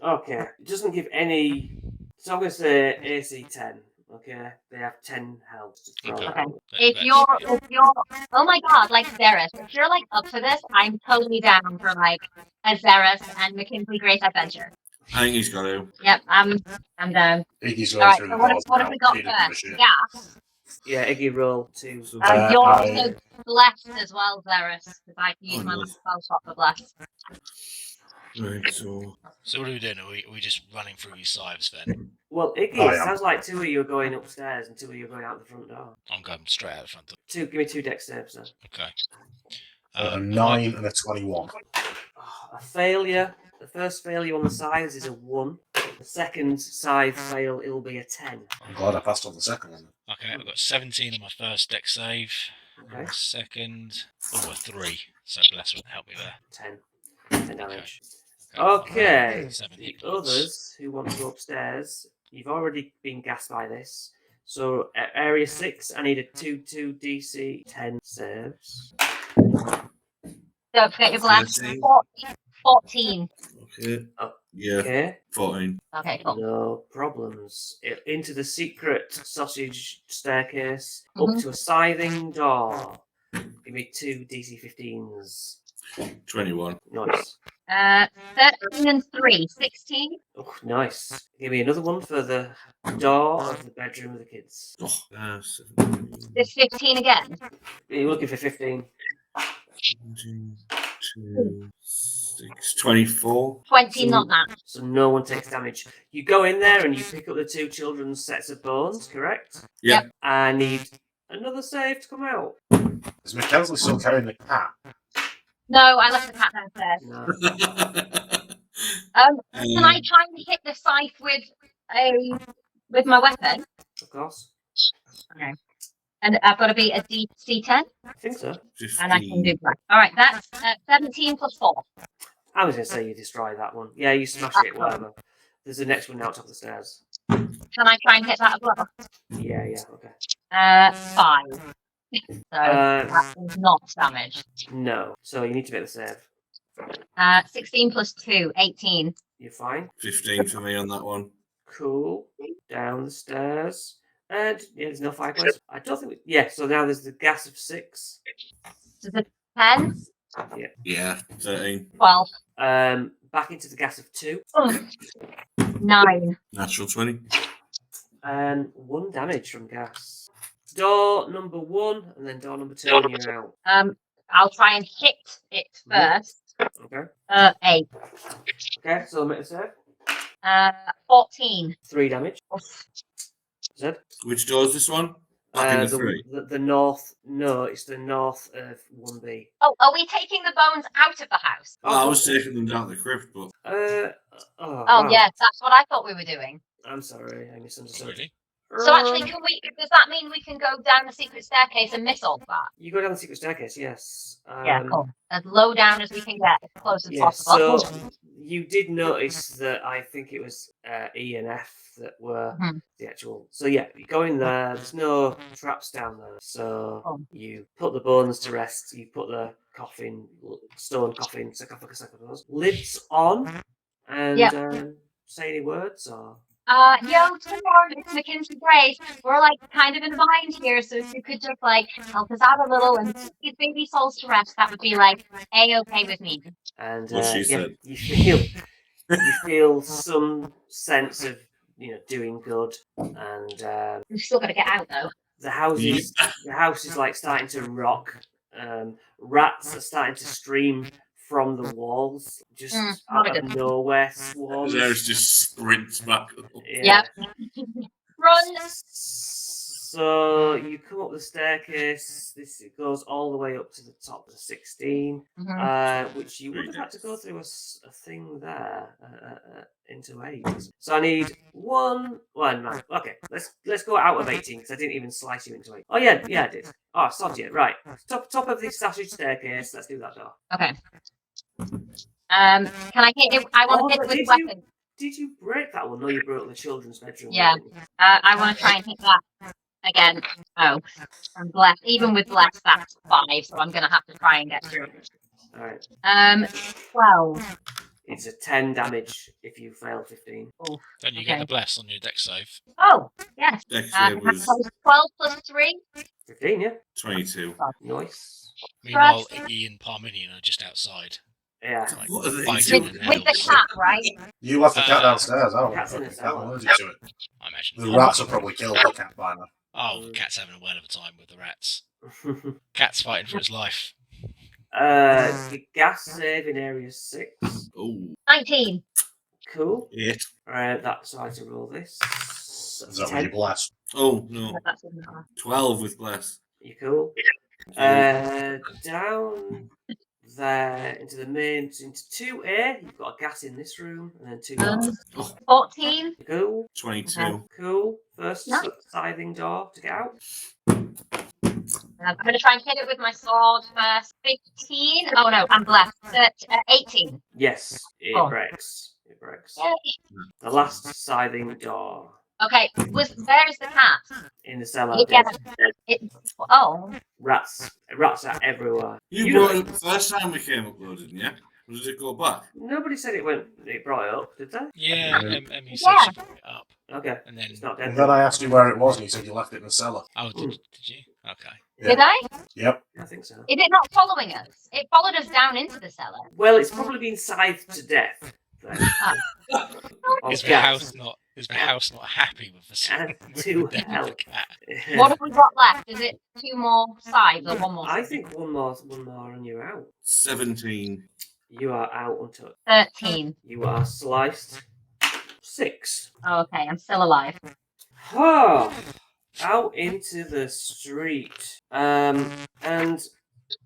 Okay. It doesn't give any. So I'm going to say AC 10. Okay. They have 10 health to throw Okay. out. Okay. If you're, oh my god, like Zeres, if you're like up for this, I'm totally down for like a Zeres and Mackenzie Grace adventure. I think he's got to. Yep, I'm down. Iggy's All going right, through so the what doors have now. we got He didn't give a first? shit. Gas. Yeah, Iggy roll 2. So, You're I- also blessed as well, Zeres, because I can use Oh, my nice. spell shot for blessed. right, so So what are we doing? Are we just running through these scythes then? Well, Iggy, Oh, it yeah. sounds like 2 of you are going upstairs and 2 of you are going out the front door. I'm going straight out the front door. Give me 2 dex saves then. Okay. A 9 and a 21. Oh, a failure. The first failure on the sides is a 1. The second side fail, it'll be a 10. I'm glad I passed on the second one. Okay, I've got 17 on my first deck save. Okay. My second, a 3. So bless won't help me there. 10 damage. Okay. Okay. 7 The hit points. others who want to go upstairs, you've already been gassed by this. So area 6, I need a 2 DC 10 saves. Don't forget your blessed. 13. 14. Okay. Oh, Yeah, Okay. 14. Okay, cool. No problems. Into the secret sausage staircase, up Mhm. to a scything door. Give me 2 DC 15s. 21. Nice. 13 and 3, 16. Oh, nice. Give me another one for the door of the bedroom of the kids. Oh, 17, This 15 again. You're looking for 15. 2, 6, 24. 20, not that. So no one takes damage. You go in there and you pick up the 2 children's sets of bones, correct? Yep. I need another save to come out. Is Mackenzie still carrying the cat? No, I left the cat downstairs. No. Can I try and hit the scythe with my weapon? Of course. Okay. And I've got to be a DC 10, I think so. and I can do that. All right, that's 17 plus 4. I was going to say you destroy that one. Yeah, you smash it, whatever. There's the next one now top of the stairs. Can I try and hit that as well? Yeah, okay. 5. So that is not damaged. No. So you need to make the save. 16 plus 2, 18. You're fine. 15 for me on that one. Cool. Down the stairs. And yeah, there's no fireplace. I don't think. Yeah, so now there's the gas of 6. So the 10, Yeah, 13. 12, Back into the gas of 2. 9. Natural 20. And 1 damage from gas. Door number 1, and then door number 2, and you're out. I'll try and hit it first. Okay. 8. Okay, so make a save. 14. 3 damage. Zed? Which door is this one? Back in the 3. The north. No, it's the north of 1B. Oh, are we taking the bones out of the house? I was taking them down the crypt, but Oh, Oh, yeah, that's what I thought we were doing. I'm sorry, I misunderstood. Really? So actually, does that mean we can go down the secret staircase and miss all of that? You go down the secret staircase, yes. Yeah, cool. As low down as we can get, as close as Yeah, possible. so you did notice that I think it was E and F that were Mhm. the actual. So yeah, you go in there. There's no traps down there. So Oh. you put the bones to rest. You put the coffin, stone coffin, sarcophagus, lids on, and Yeah. say any words or. Yo, Tor, it's Mackenzie Grace. We're like kind of in a bind here, so if you could just like help us out a little and put these baby souls to rest, that would be like A-okay with me. And What she yeah, said. you feel some sense of doing good, and We've still got to get out though. the house is like starting to rock. Rats are starting to stream from the walls, just not out a of good- nowhere. Swarms. There's just sprints back. Yeah. Run! So you come up the staircase. It goes all the way up to the top of the 16, which you would have had to go through a thing there into 8. So I need 1. Well, no. Okay, let's go out of 18 because I didn't even slice you into 8. Oh yeah, I did. Oh, sod you. Right, top of the sausage staircase. Let's do that door. Okay. Can I hit it? I want Oh, to hit but it with did you- weapon. Did you break that one? No, you broke the children's bedroom. Yeah. didn't you? I want to try and hit that again. Oh, I'm blessed. Even with blessed, that's 5, so I'm gonna have to try and get through it. All right. 12. It's a 10 damage if you fail 15. Oof. Don't you get Okay. the bless on your deck save? Oh, yes. Dex That save was was 12 plus 3. 15, yeah. 22. Nice. Meanwhile, Iggy and Parminion are just outside, Yeah. like, What are they fighting doing? in the With the hills. cat, right? You left the cat Uh, downstairs. I don't cat's in fucking the cat cellar. allergic to it. I imagine. The rats have probably killed the cat by now. Oh, the cat's having a whale of a time with the rats. Cat's fighting for his life. The gas save in area 6. Oh, 19. Cool. 8. Alright, that's how to roll this. Is that when you blast? Oh, no. That's enough. 12 with bless. You cool? Down there into the main, into 2A. You've got a gas in this room, and then 2 doors. 14. Cool. 22. Cool. First Nice. scything door to get out. I'm going to try and hit it with my sword first. 15. Oh no, I'm blessed. 18. Yes, it Oh. breaks. It breaks. Yay. The last scything door Okay, where is the cat? in the cellar. Yeah. Dead. It, oh, Rats are everywhere. You brought it up the first time we came up, though, didn't you? Or did it go back? Nobody said it brought it up, did they? Yeah, Yeah. Emmy said she brought it up, Okay. and then It's not dead. And then I asked you where it was, and you said you left it in the cellar. oh, did you? Okay. did I? Yep. I think so. Is it not following us? It followed us down into the cellar. Well, it's probably been scythed to death. Or Is the gassed. house not happy with the And to death of hell. the cat? What have we got left? Is it 2 more sides or 1 more? I think one more and you're out. 17. You are out until 13. you are sliced. 6. Oh, okay, I'm still alive. Oh, out into the street. And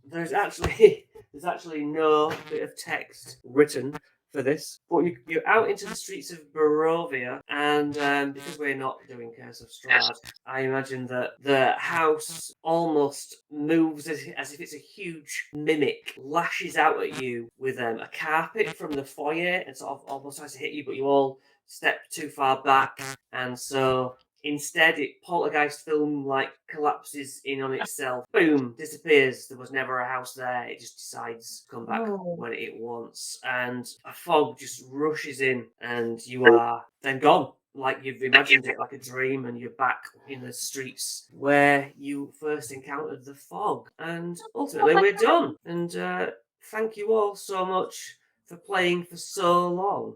there's actually no bit of text written for this, but you're out into the streets of Barovia, and because we're not doing Curse of Strahd, I imagine that the house almost moves as if it's a huge mimic, lashes out at you with a carpet from the foyer and sort of almost tries to hit you, but you all step too far back, and so instead, poltergeist film collapses in on itself. Boom, disappears. There was never a house there. It just decides to come back Oh. when it wants, and a fog just rushes in, and you are then gone. Like you've imagined it like a dream, and you're back in the streets where you first encountered the fog. And ultimately, we're done. And thank you all so much for playing for so long.